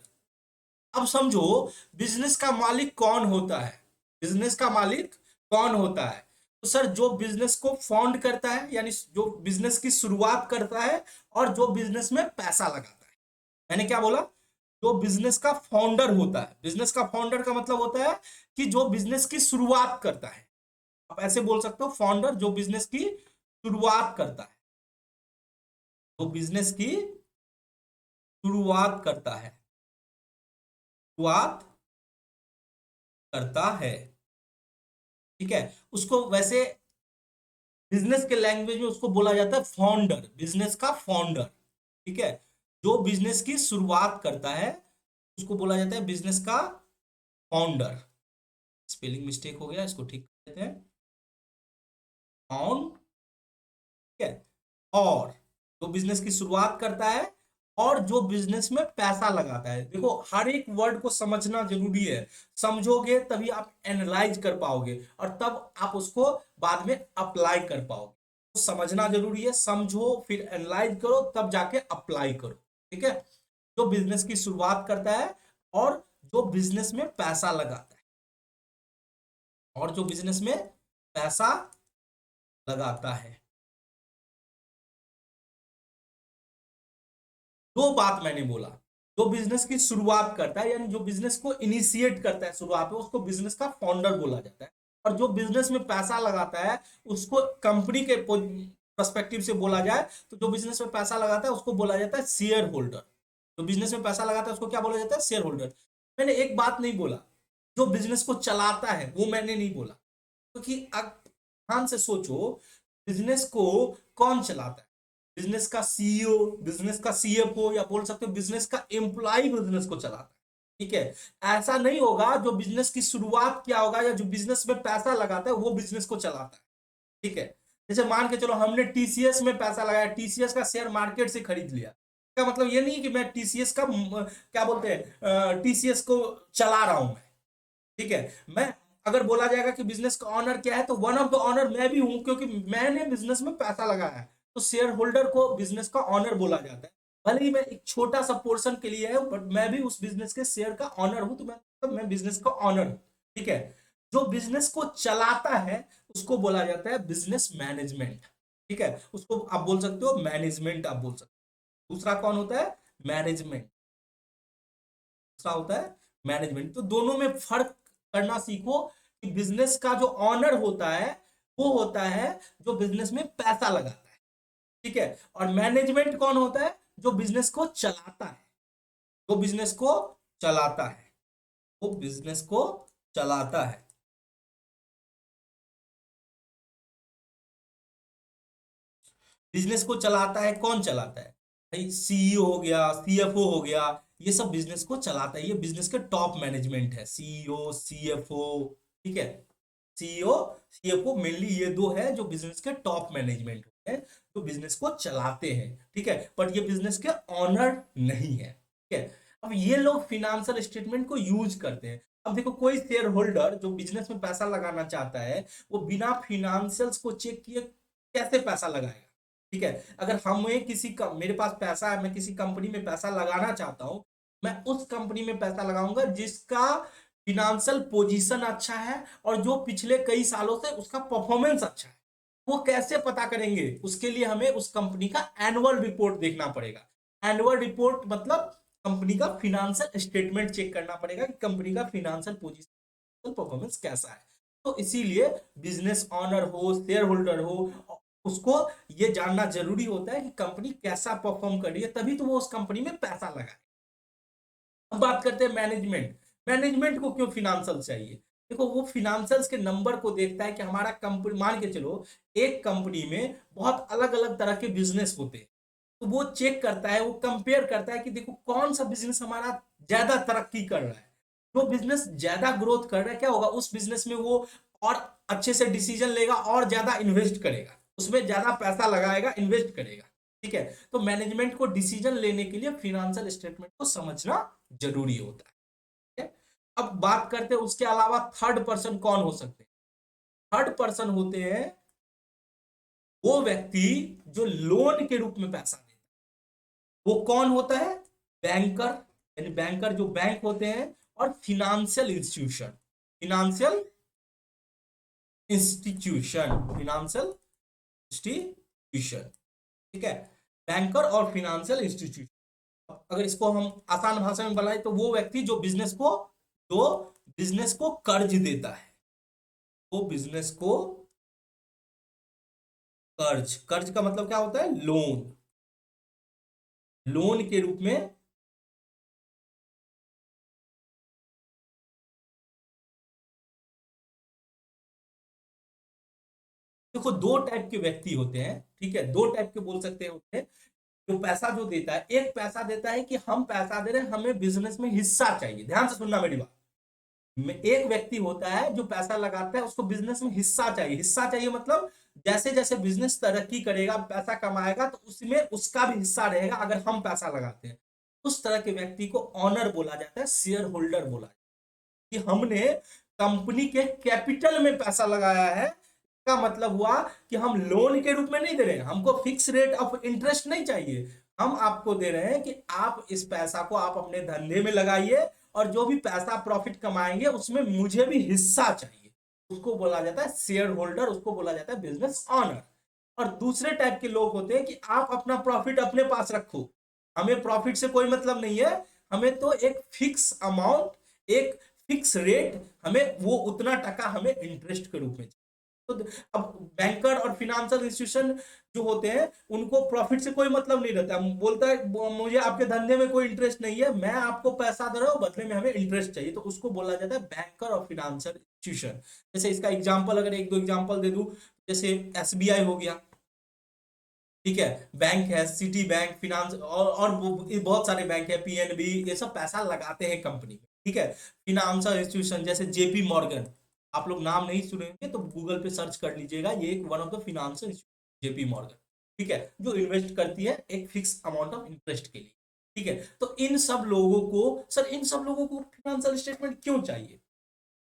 Speaker 1: अब समझो बिजनेस का मालिक कौन होता है, बिजनेस का मालिक कौन होता है। तो सर, जो बिजनेस को फाउंड करता है, यानी जो बिजनेस की शुरुआत करता है और जो बिजनेस में पैसा लगाता है। मैंने क्या बोला, जो बिजनेस का फाउंडर होता है। बिजनेस का फाउंडर का मतलब होता है कि जो बिजनेस की शुरुआत करता है। आप ऐसे बोल सकते हो, फाउंडर जो बिजनेस की शुरुआत करता है, जो बिजनेस की शुरुआत करता है, शुरुआत करता है। ठीक है, उसको वैसे बिजनेस के लैंग्वेज में उसको बोला जाता है फाउंडर, बिजनेस का फाउंडर। ठीक है, जो बिजनेस की शुरुआत करता है उसको बोला जाता है बिजनेस का फाउंडर। स्पेलिंग मिस्टेक हो गया, इसको ठीक कर देते हैं, फाउंड। ठीक है, और जो बिजनेस की शुरुआत करता है और जो बिजनेस में पैसा लगाता है। देखो, हर एक वर्ड को समझना जरूरी है, समझोगे तभी आप एनालाइज कर पाओगे और तब आप उसको बाद में अप्लाई कर पाओगे। तो समझना जरूरी है, समझो फिर एनालाइज करो तब जाके अप्लाई करो। ठीक है, जो बिजनेस की शुरुआत करता है और जो बिजनेस में पैसा लगाता है, और जो बिजनेस में पैसा लगाता है। दो बात मैंने बोला, जो बिजनेस की शुरुआत करता है यानी जो बिजनेस को इनिशिएट करता है शुरुआत में, उसको बिजनेस का फाउंडर बोला जाता है। और जो बिजनेस में पैसा लगाता है उसको, कंपनी के पर्सपेक्टिव से बोला जाए तो जो बिजनेस में पैसा लगाता है उसको बोला जाता है शेयर होल्डर। जो बिजनेस में पैसा लगाता है उसको क्या बोला जाता है? Share holder. मैंने एक बात नहीं बोला, जो बिजनेस को चलाता है वो मैंने नहीं बोला, क्योंकि अब ध्यान से सोचो, बिजनेस को कौन चलाता है? बिजनेस का सीईओ, बिजनेस का सीएफओ, या बोल सकते हो बिजनेस का एम्प्लॉय बिजनेस को चलाता है। ठीक है, ऐसा नहीं होगा जो बिजनेस की शुरुआत किया होगा या जो बिजनेस में पैसा लगाता है वो बिजनेस को चलाता है। ठीक है, जैसे मान के चलो हमने टीसीएस में पैसा लगाया, टीसीएस का शेयर मार्केट से खरीद लिया, का मतलब ये नहीं कि मैं टीसीएस का क्या बोलते हैं, टीसीएस को चला रहा हूं मैं। ठीक है, मैं, अगर बोला जाएगा कि बिजनेस का ऑनर क्या है तो वन ऑफ द ऑनर मैं भी हूं, क्योंकि मैंने बिजनेस में पैसा लगाया है। तो शेयर होल्डर को बिजनेस का ऑनर बोला जाता है। भले ही मैं एक छोटा सा पोर्शन के लिए है, बट मैं भी उस बिजनेस के शेयर का ऑनर हूं, तो मैं बिजनेस का ऑनर हूं। ठीक है, जो बिजनेस को चलाता है उसको बोला जाता है बिजनेस मैनेजमेंट। ठीक है, उसको आप बोल सकते हो मैनेजमेंट, आप बोल सकते हो। दूसरा कौन होता है? मैनेजमेंट। दूसरा होता है मैनेजमेंट। तो दोनों में फर्क करना सीखो कि बिजनेस का जो ऑनर होता है वो होता है जो बिजनेस में पैसा लगाता है। ठीक है, और मैनेजमेंट कौन होता है? जो बिजनेस को चलाता है। जो बिजनेस को चलाता है, वो बिजनेस को चलाता है। बिजनेस को चलाता है, कौन चलाता है? भाई सीईओ हो गया, सीएफओ हो गया, ये सब बिजनेस को चलाता है। ये बिजनेस के टॉप मैनेजमेंट है, सीईओ, सीएफओ। ठीक है, सीईओ, सीएफओ मेनली ये दो है जो बिजनेस के टॉप मैनेजमेंट होते हैं, जो बिजनेस को चलाते हैं। ठीक है, पर ये बिजनेस के ऑनर नहीं है। ठीक है, अब ये लोग फिनेंशियल स्टेटमेंट को यूज करते हैं। अब देखो, कोई शेयर होल्डर जो बिजनेस में पैसा लगाना चाहता है वो बिना फिनेंशियल्स को चेक किए कैसे पैसा लगाएगा? ठीक है, अगर हमें मेरे पास पैसा है, मैं किसी कंपनी में पैसा लगाना चाहता हूं, मैं उस कंपनी में पैसा लगाऊंगा जिसका फिनेंशियल पोजीशन अच्छा है और जो पिछले कई सालों से उसका परफॉर्मेंस अच्छा है। वो कैसे पता करेंगे? उसके लिए हमें उस कंपनी का एनुअल रिपोर्ट देखना पड़ेगा। एनुअल रिपोर्ट मतलब कंपनी का फिनेंशियल स्टेटमेंट चेक करना पड़ेगा कि कंपनी का फिनेंशियल पोजीशन, परफॉर्मेंस कैसा है। तो इसीलिए बिजनेस ऑनर हो, शेयर होल्डर हो, उसको ये जानना जरूरी होता है कि कंपनी कैसा परफॉर्म कर रही है, तभी तो वो उस कंपनी में पैसा लगाए। अब बात करते हैं मैनेजमेंट। मैनेजमेंट को क्यों फिनेंशियल चाहिए? देखो, वो फिनेंशियल्स के नंबर को देखता है कि हमारा कंपनी, मान के चलो एक कंपनी में बहुत अलग अलग तरह के बिजनेस होते हैं, तो वो चेक करता है, वो कंपेयर करता है कि देखो कौन सा बिजनेस हमारा ज्यादा तरक्की कर रहा है। जो बिजनेस ज्यादा ग्रोथ कर रहा है, क्या होगा उस बिजनेस में वो और अच्छे से डिसीजन लेगा और ज्यादा इन्वेस्ट करेगा, उसमें ज्यादा पैसा लगाएगा, इन्वेस्ट करेगा। ठीक है, तो मैनेजमेंट को डिसीजन लेने के लिए फिनेंशियल स्टेटमेंट को समझना जरूरी होता है। ठीक है? अब बात करते हैं उसके अलावा थर्ड पर्सन कौन हो सकते हैं। थर्ड पर्सन होते हैं वो व्यक्ति जो लोन के रूप में पैसा देता है। वो कौन होता है? बैंकर, यानी बैंकर जो बैंक होते हैं, और financial institution, financial institution, financial institution. ठीक है, बैंकर और फिनेंशियल इंस्टीट्यूशन। अगर इसको हम आसान भाषा में बनाए तो वो व्यक्ति जो बिजनेस को कर्ज देता है, वो बिजनेस को कर्ज, कर्ज का मतलब क्या होता है? लोन, लोन के रूप में। देखो, दो टाइप के व्यक्ति होते हैं। ठीक है, दो टाइप के बोल सकते हैं होते हैं। जो पैसा जो देता है, एक पैसा देता है कि हम पैसा दे रहे हैं, हमें बिजनेस में हिस्सा चाहिए। ध्यान से सुनना मेरी बात। एक व्यक्ति होता है जो पैसा लगाता है, उसको बिजनेस में हिस्सा चाहिए। हिस्सा चाहिए मतलब जैसे जैसे बिजनेस तरक्की करेगा, पैसा कमाएगा, तो उसमें उसका भी हिस्सा रहेगा अगर हम पैसा लगाते हैं। उस तरह के व्यक्ति को ऑनर बोला जाता है, शेयर होल्डर बोला जाता है। कि हमने कंपनी के कैपिटल में पैसा लगाया है, का मतलब हुआ कि हम लोन के रूप में नहीं दे रहे हैं, हमको फिक्स रेट ऑफ इंटरेस्ट नहीं चाहिए। हम आपको दे रहे हैं कि आप इस पैसा को आप अपने धंधे में लगाइए और जो भी पैसा प्रॉफिट कमाएंगे उसमें मुझे भी हिस्सा चाहिए। उसको बोला जाता है शेयर होल्डर, उसको बोला जाता है बिजनेस ऑनर। और दूसरे टाइप के लोग होते हैं कि आप अपना प्रॉफिट अपने पास रखो, हमें प्रॉफिट से कोई मतलब नहीं है, हमें तो एक फिक्स अमाउंट, एक फिक्स रेट, हमें वो उतना टका हमें इंटरेस्ट के रूप में। तो अब बैंकर और फिनेंशियल इंस्टीट्यूशन जो होते हैं उनको प्रॉफिट से कोई मतलब नहीं रहता, बोलता है मुझे आपके धंधे में कोई इंटरेस्ट नहीं है, मैं आपको पैसा दे रहा हूं, बदले में हमें इंटरेस्ट चाहिए, तो उसको बोला जाता है बैंकर और फिनेंशियल इंस्टीट्यूशन। जैसे इसका एग्जांपल अगर एक दो एग्जांपल दे दूं, जैसे एसबीआई हो गया, ठीक है, बैंक है, सिटी बैंक, फिनांस और बहुत सारे बैंक है, पीएनबी, ये सब पैसा लगाते हैं कंपनी में, ठीक है। फिनेंशियल इंस्टीट्यूशन जैसे जेपी मॉर्गन, आप लोग नाम नहीं सुनेंगे तो गूगल पे सर्च कर लीजिएगा, ये एक one of the financial JP Morgan, ठीक है, जो इन्वेस्ट करती है एक फिक्स अमाउंट ऑफ इंटरेस्ट के लिए, ठीक है। तो इन सब लोगों को, सर इन सब लोगों को फिनेंशियल स्टेटमेंट क्यों चाहिए?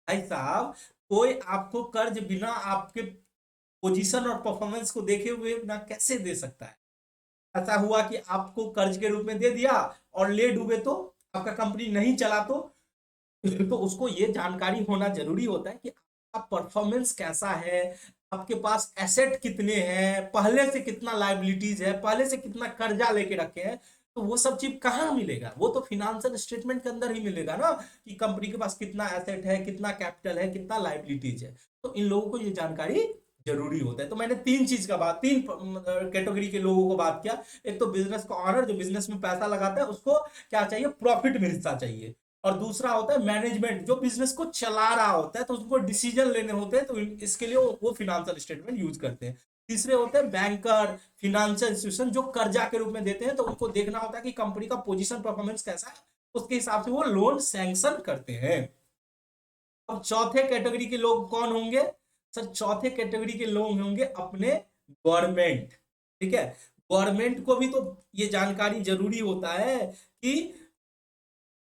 Speaker 1: भाई साहब, कोई आपको कर्ज बिना आपके पोजीशन और परफॉर्मेंस को देखे हुए ना कैसे दे सकता है? ऐसा हुआ कि आपको कर्ज के रूप में दे दिया और ले डूबे तो, आपका कंपनी नहीं चला तो उसको ये जानकारी होना जरूरी होता है कि आपका परफॉर्मेंस कैसा है, आपके पास एसेट कितने हैं, पहले से कितना लाइबिलिटीज है, पहले से कितना कर्जा लेके रखे हैं, तो वो सब चीज कहाँ मिलेगा? वो तो फिनेंशियल स्टेटमेंट के अंदर ही मिलेगा ना, कि कंपनी के पास कितना एसेट है, कितना कैपिटल है, कितना लाइबिलिटीज है। तो इन लोगों को ये जानकारी जरूरी होता है। तो मैंने तीन चीज का बात, तीन कैटेगरी के लोगों को बात किया। एक तो बिजनेस का ऑनर जो बिजनेस में पैसा लगाता है, उसको क्या चाहिए? प्रॉफिट मिलना चाहिए। और दूसरा होता है मैनेजमेंट, जो बिजनेस को चला रहा होता है, तो उसको डिसीजन लेने होते हैं, तो इसके लिए वो फिनेंशियल स्टेटमेंट यूज करते हैं। तीसरे होते हैं बैंकर, फिनेंशियल इंस्टीट्यूशन, जो कर्जा के रूप में देते हैं, तो उनको देखना होता है कि कंपनी का पोजीशन परफॉर्मेंस कैसा है, उसके हिसाब से वो लोन सैंक्शन करते हैं। अब चौथे कैटेगरी के लोग कौन होंगे? सर चौथे कैटेगरी के लोग होंगे अपने गवर्नमेंट, ठीक है। गवर्नमेंट को भी तो ये जानकारी जरूरी होता है कि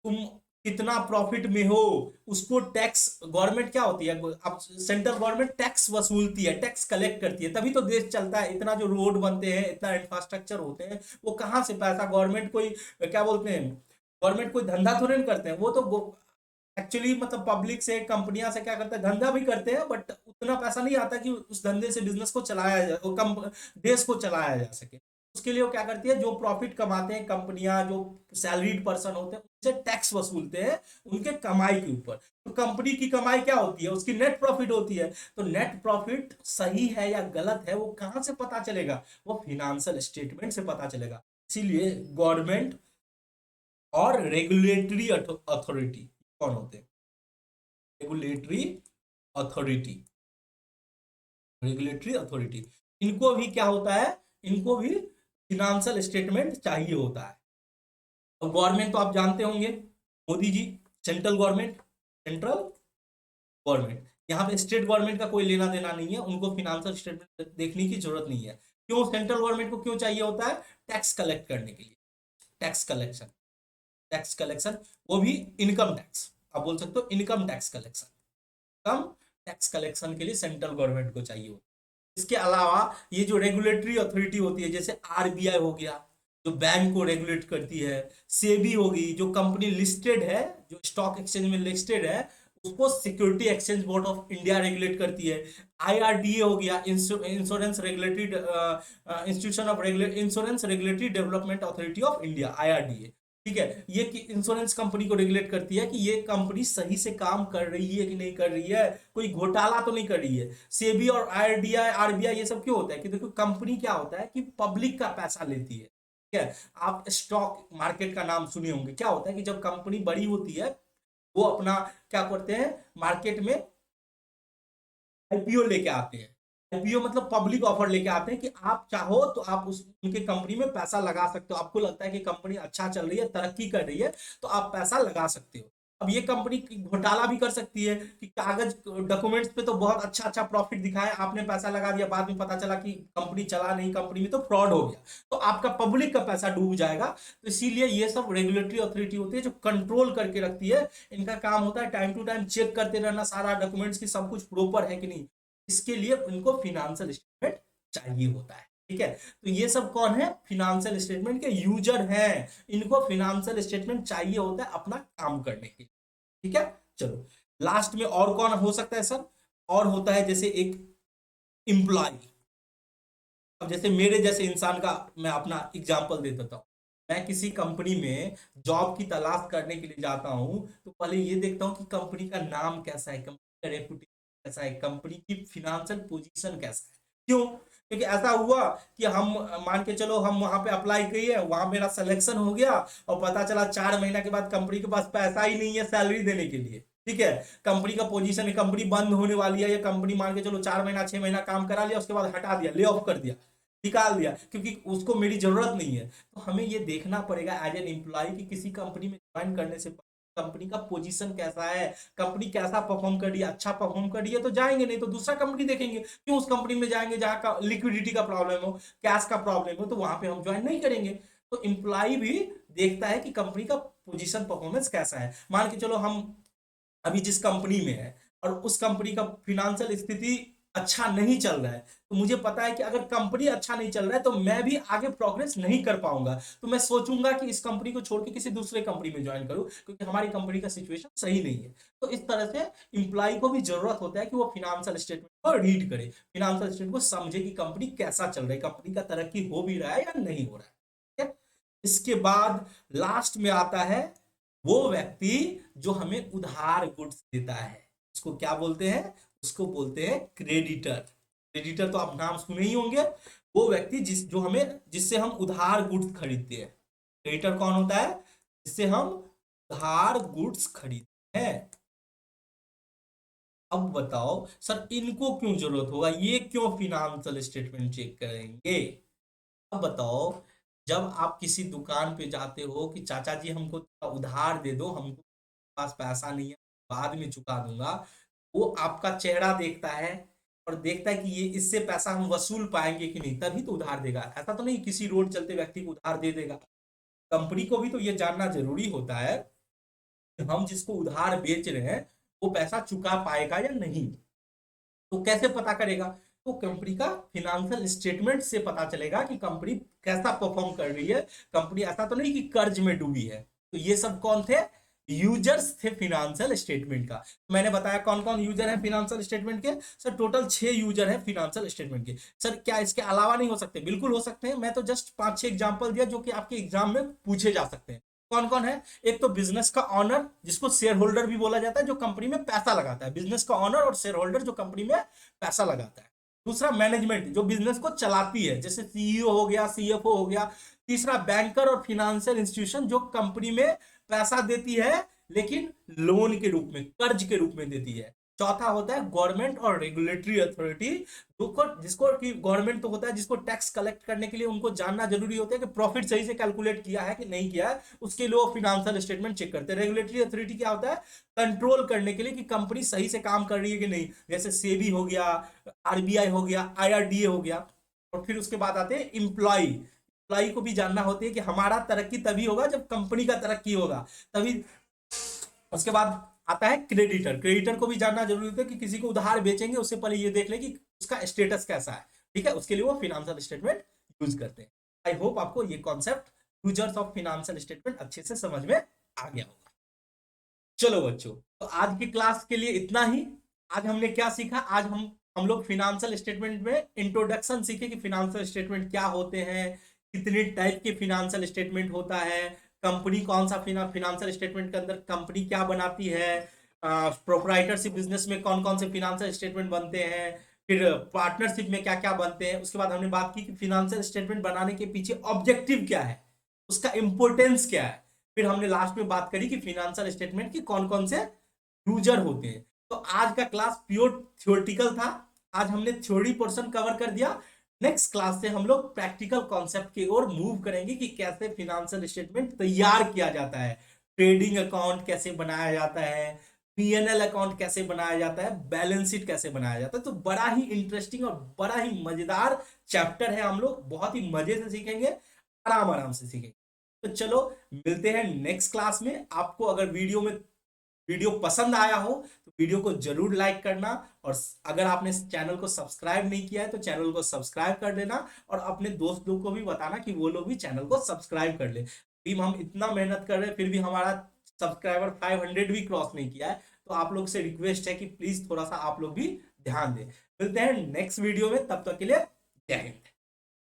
Speaker 1: तुम कितना प्रॉफिट में हो, उसको टैक्स, गवर्नमेंट क्या होती है, अब सेंट्रल गवर्नमेंट टैक्स वसूलती है, टैक्स कलेक्ट करती है, तभी तो देश चलता है। इतना जो रोड बनते हैं, इतना इंफ्रास्ट्रक्चर होते हैं, वो कहाँ से पैसा, गवर्नमेंट कोई क्या बोलते हैं, गवर्नमेंट कोई धंधा थोड़े नहीं करते हैं, वो तो एक्चुअली मतलब पब्लिक से, कंपनियां से क्या करते हैं, धंधा भी करते हैं, बट उतना पैसा नहीं आता कि उस धंधे से बिजनेस को चलाया जा, देश को चलाया जा सके। उसके लिए वो क्या करती है, जो प्रॉफिट कमाते हैं कंपनियां, जो सैलरीड पर्सन होते हैं, उनसे टैक्स वसूलते हैं उनके कमाई के ऊपर। तो कंपनी की कमाई क्या होती है? उसकी नेट प्रॉफिट होती है। तो नेट प्रॉफिट सही है या गलत है, वो कहां से पता चलेगा? वो फिनेंशियल स्टेटमेंट से पता चलेगा। इसीलिए गवर्नमेंट और रेगुलेटरी अथॉरिटी कौन होते हैं? रेगुलेटरी अथॉरिटी, रेगुलेटरी अथॉरिटी, इनको भी क्या होता है, इनको भी फिनेंशियल स्टेटमेंट चाहिए होता है। अब गवर्नमेंट तो आप जानते होंगे, Modi ji, central government, central government, यहाँ पे स्टेट गवर्नमेंट का कोई लेना देना नहीं है, उनको फिनेंशियल स्टेटमेंट देखने की जरूरत नहीं है। क्यों सेंट्रल गवर्नमेंट को क्यों चाहिए होता है? टैक्स कलेक्ट करने के लिए, टैक्स कलेक्शन, टैक्स कलेक्शन, वो भी इनकम टैक्स, आप बोल सकते हो इनकम टैक्स कलेक्शन, कम टैक्स कलेक्शन के लिए सेंट्रल गवर्नमेंट को चाहिए होता है। इसके अलावा ये जो रेगुलेटरी अथॉरिटी होती है, जैसे आरबीआई हो गया, जो बैंक को रेगुलेट करती है, सेबी होगी, जो कंपनी लिस्टेड है, जो स्टॉक एक्सचेंज में लिस्टेड है, उसको security exchange board of India regulate करती है। आईआरडीए हो गया, insurance regulatory institution of insurance regulatory development authority of India, IRDA, ठीक है। ये इंश्योरेंस कंपनी को रेगुलेट करती है कि ये कंपनी सही से काम कर रही है कि नहीं कर रही है, कोई घोटाला तो नहीं कर रही है। सेबी और आरडीआई, आरबीआई, ये सब क्यों होता है कि देखो कंपनी क्या होता है कि पब्लिक का पैसा लेती है, ठीक है। आप स्टॉक मार्केट का नाम सुने होंगे, क्या होता है कि जब कंपनी बड़ी होती है, वो अपना क्या करते हैं, मार्केट में आईपीओ लेके आते हैं। आईपीओ मतलब पब्लिक ऑफर लेके आते हैं कि आप चाहो तो आप उस उनके कंपनी में पैसा लगा सकते हो, आपको लगता है कि कंपनी अच्छा चल रही है, तरक्की कर रही है, तो आप पैसा लगा सकते हो। अब ये कंपनी घोटाला भी कर सकती है कि कागज डॉक्यूमेंट्स पे तो बहुत अच्छा अच्छा प्रॉफिट दिखाया, आपने पैसा लगा दिया, बाद में पता चला कि कंपनी चला नहीं, कंपनी में तो फ्रॉड हो गया, तो आपका पब्लिक का पैसा डूब जाएगा। तो इसीलिए ये सब रेगुलेटरी अथॉरिटी होती है जो कंट्रोल करके रखती है। इनका काम होता है टाइम टू टाइम चेक करते रहना सारा डॉक्यूमेंट्स की सब कुछ प्रॉपर है कि नहीं। इसके लिए उनको फिनेंशियल स्टेटमेंट चाहिए होता है, ठीक है। तो ये सब कौन है? फिनेंशियल स्टेटमेंट के यूजर हैं, इनको फिनेंशियल स्टेटमेंट चाहिए होता है अपना काम करने के लिए, ठीक है। चलो लास्ट में और कौन हो सकता है सर? और होता है जैसे एक एम्प्लॉय। अब जैसे मेरे जैसे इंसान का मैं अपना एग्जांपल दे देता हूँ। मैं किसी कंपनी में जॉब की तलाश करने के लिए जाता हूँ, तो पहले ये देखता हूँ कि कंपनी का नाम कैसा है, कंपनी का रेपुटेशन कैसा है, कंपनी की फिनेंशियल पोजीशन कैसा है। क्यों? क्योंकि ऐसा हुआ कि हम मान के चलो हम वहां पे अप्लाई किए, वहां मेरा सिलेक्शन हो गया, और पता चला 4 महीना के बाद कंपनी के पास पैसा ही नहीं है सैलरी देने के लिए। ठीक है, कंपनी का पोजीशन है, कंपनी बंद होने वाली है, या कंपनी मान के चलो 4 महीना 6 महीना काम करा लिया, उसके बाद हटा दिया, ले ऑफ कर दिया, निकाल दिया, क्योंकि उसको मेरी जरूरत नहीं है। तो हमें ये देखना पड़ेगा एज एन एम्प्लॉय कि किसी कंपनी में ज्वाइन करने से कंपनी का पोजीशन कैसा है, कंपनी कैसा परफॉर्म कर रही है। अच्छा परफॉर्म कर रही है तो जाएंगे, नहीं तो दूसरा कंपनी देखेंगे। क्यों उस कंपनी में जाएंगे जहां का लिक्विडिटी का प्रॉब्लम हो, कैश का प्रॉब्लम हो, तो वहां पे हम ज्वाइन नहीं करेंगे। तो एम्प्लॉय भी देखता है कि कंपनी का पोजीशन परफॉर्मेंस कैसा है। मान के चलो हम अभी जिस कंपनी में है और उस कंपनी का फिनेंशियल स्थिति अच्छा नहीं चल रहा है, तो मुझे पता है कि अगर कंपनी अच्छा नहीं चल रहा है तो मैं भी आगे प्रोग्रेस नहीं कर पाऊंगा। तो मैं सोचूंगा कि इस कंपनी को छोड़ के किसी दूसरे कंपनी में ज्वाइन करूं, क्योंकि हमारी कंपनी का सिचुएशन सही नहीं है। तो इस तरह से इंप्लॉय को भी जरूरत होता है कि वो फिनेंशियल स्टेटमेंट को रीड करे, फिनेंशियल स्टेटमेंट को समझे कि कंपनी कैसा चल रहा है, कंपनी का तरक्की हो भी रहा है या नहीं हो रहा है। ठीक है? इसके बाद लास्ट में आता है वो व्यक्ति जो हमें उधार गुड्स देता है। उसको क्या बोलते हैं? उसको बोलते हैं क्रेडिटर। क्रेडिटर तो आप नाम सुने ही होंगे। वो व्यक्ति जिससे हम उधार गुड्स खरीदते हैं। क्रेडिटर कौन होता है? जिससे हम उधार गुड्स खरीदते हैं। अब बताओ सर, इनको क्यों जरूरत होगा, ये क्यों फिनेंशियल स्टेटमेंट चेक करेंगे? अब बताओ, जब आप किसी दुकान पे जाते हो कि चाचा जी हमको थोड़ा उधार दे दो, हमको पास पैसा नहीं है, बाद में चुका दूंगा, वो आपका चेहरा देखता है और देखता है कि ये इससे पैसा हम वसूल पाएंगे कि नहीं, तभी तो उधार देगा। ऐसा तो नहीं किसी रोड चलते व्यक्ति को उधार दे देगा। कंपनी को भी तो ये जानना जरूरी होता है कि हम जिसको उधार बेच रहे हैं वो पैसा चुका पाएगा या नहीं। तो कैसे पता करेगा? तो कंपनी का फिनेंशियल स्टेटमेंट से पता चलेगा कि कंपनी कैसा परफॉर्म कर रही है। कंपनी ऐसा तो नहीं कि कर्ज में डूबी है। तो ये सब कौन थे? यूजर्स थे फिनेंशियल स्टेटमेंट का। तो मैंने बताया कौन कौन यूजर है फिनेंशियल स्टेटमेंट के। सर टोटल 6 यूजर है फिनेंशियल स्टेटमेंट के। सर क्या इसके अलावा नहीं हो सकते? बिल्कुल हो सकते हैं। मैं तो जस्ट 5-6 एग्जांपल दिया जो कि आपके एग्जाम में पूछे जा सकते हैं। कौन कौन है? एक तो बिजनेस का ऑनर, जिसको शेयर होल्डर भी बोला जाता है, जो कंपनी में पैसा लगाता है। बिजनेस का ऑनर और शेयर होल्डर जो कंपनी में पैसा लगाता है। दूसरा मैनेजमेंट, जो बिजनेस को चलाती है, जैसे सीईओ हो गया, सीएफओ हो गया। तीसरा बैंकर और फाइनेंशियल इंस्टीट्यूशन, जो कंपनी में पैसा देती है लेकिन लोन के रूप में, कर्ज के रूप में देती है। चौथा होता है गवर्नमेंट और रेगुलेटरी अथॉरिटी, जिसको कि गवर्नमेंट तो होता है जिसको टैक्स कलेक्ट करने के लिए उनको जानना जरूरी होता है कि प्रॉफिट सही से कैलकुलेट किया है कि नहीं किया है। उसके लिए वो फिनेंशियल स्टेटमेंट चेक करते हैं। रेगुलेटरी अथॉरिटी क्या होता है? कंट्रोल करने के लिए कि कंपनी सही से काम कर रही है कि नहीं, जैसे सेबी हो गया, आरबीआई हो गया, आईआरडीए हो गया। और फिर उसके बाद आते हैं इम्प्लॉय। इम्प्लॉय को भी जानना होती है कि हमारा तरक्की तभी होगा जब कंपनी का तरक्की होगा, तभी। उसके बाद आता है क्रेडिटर। क्रेडिटर को भी जानना जरूरी होता है कि किसी को उधार बेचेंगे उससे पहले ये देख ले कि उसका स्टेटस कैसा है। ठीक है, उसके लिए वो फिनेंशियल स्टेटमेंट यूज करते हैं। आई होप आपको ये concept users of financial statement अच्छे से समझ में आ गया होगा। चलो बच्चों, तो आज की क्लास के लिए इतना ही। आज हमने क्या सीखा? आज हम लोग फिनेंशियल स्टेटमेंट में इंट्रोडक्शन सीखे कि फिनेंशियल स्टेटमेंट क्या होते हैं, कितने टाइप के फिनेंशियल स्टेटमेंट होता है, कंपनी कौन सा फिनेंशियल स्टेटमेंट के अंदर कंपनी क्या बनाती है, प्रोप्राइटरशिप बिजनेस में कौन कौन से फिनेंशियल स्टेटमेंट बनते हैं, फिर पार्टनरशिप में क्या क्या बनते हैं। उसके बाद हमने बात की कि फिनेंशियल स्टेटमेंट बनाने के पीछे ऑब्जेक्टिव क्या है, उसका इंपोर्टेंस क्या है। फिर हमने लास्ट में बात करी कि फिनेंशियल स्टेटमेंट की कौन कौन से यूजर होते हैं। तो आज का क्लास प्योर थ्योरेटिकल था। आज हमने थ्योरी पोर्शन कवर कर दिया। नेक्स्ट क्लास से हम लोग प्रैक्टिकल कॉन्सेप्ट की ओर मूव करेंगे कि कैसे फिनेंशियल स्टेटमेंट तैयार किया जाता है, ट्रेडिंग अकाउंट कैसे बनाया जाता है, पीएनएल अकाउंट कैसे बनाया जाता है, बैलेंस शीट कैसे बनाया जाता है। तो बड़ा ही इंटरेस्टिंग और बड़ा ही मजेदार चैप्टर है। हम लोग बहुत ही मजे से सीखेंगे, आराम आराम से सीखेंगे। तो चलो मिलते हैं नेक्स्ट क्लास में। आपको अगर वीडियो पसंद आया हो तो वीडियो को जरूर लाइक करना, और अगर आपने चैनल को सब्सक्राइब नहीं किया है तो चैनल को सब्सक्राइब कर लेना, और अपने दोस्त लोग को भी बताना कि वो लोग भी चैनल को सब्सक्राइब कर ले। अभी हम इतना मेहनत कर रहे हैं फिर भी हमारा सब्सक्राइबर 500 भी क्रॉस नहीं किया है। तो आप लोग से रिक्वेस्ट है कि प्लीज थोड़ा सा आप लोग भी ध्यान दें। मिलते हैं नेक्स्ट वीडियो में, तब तक के लिए जय हिंद।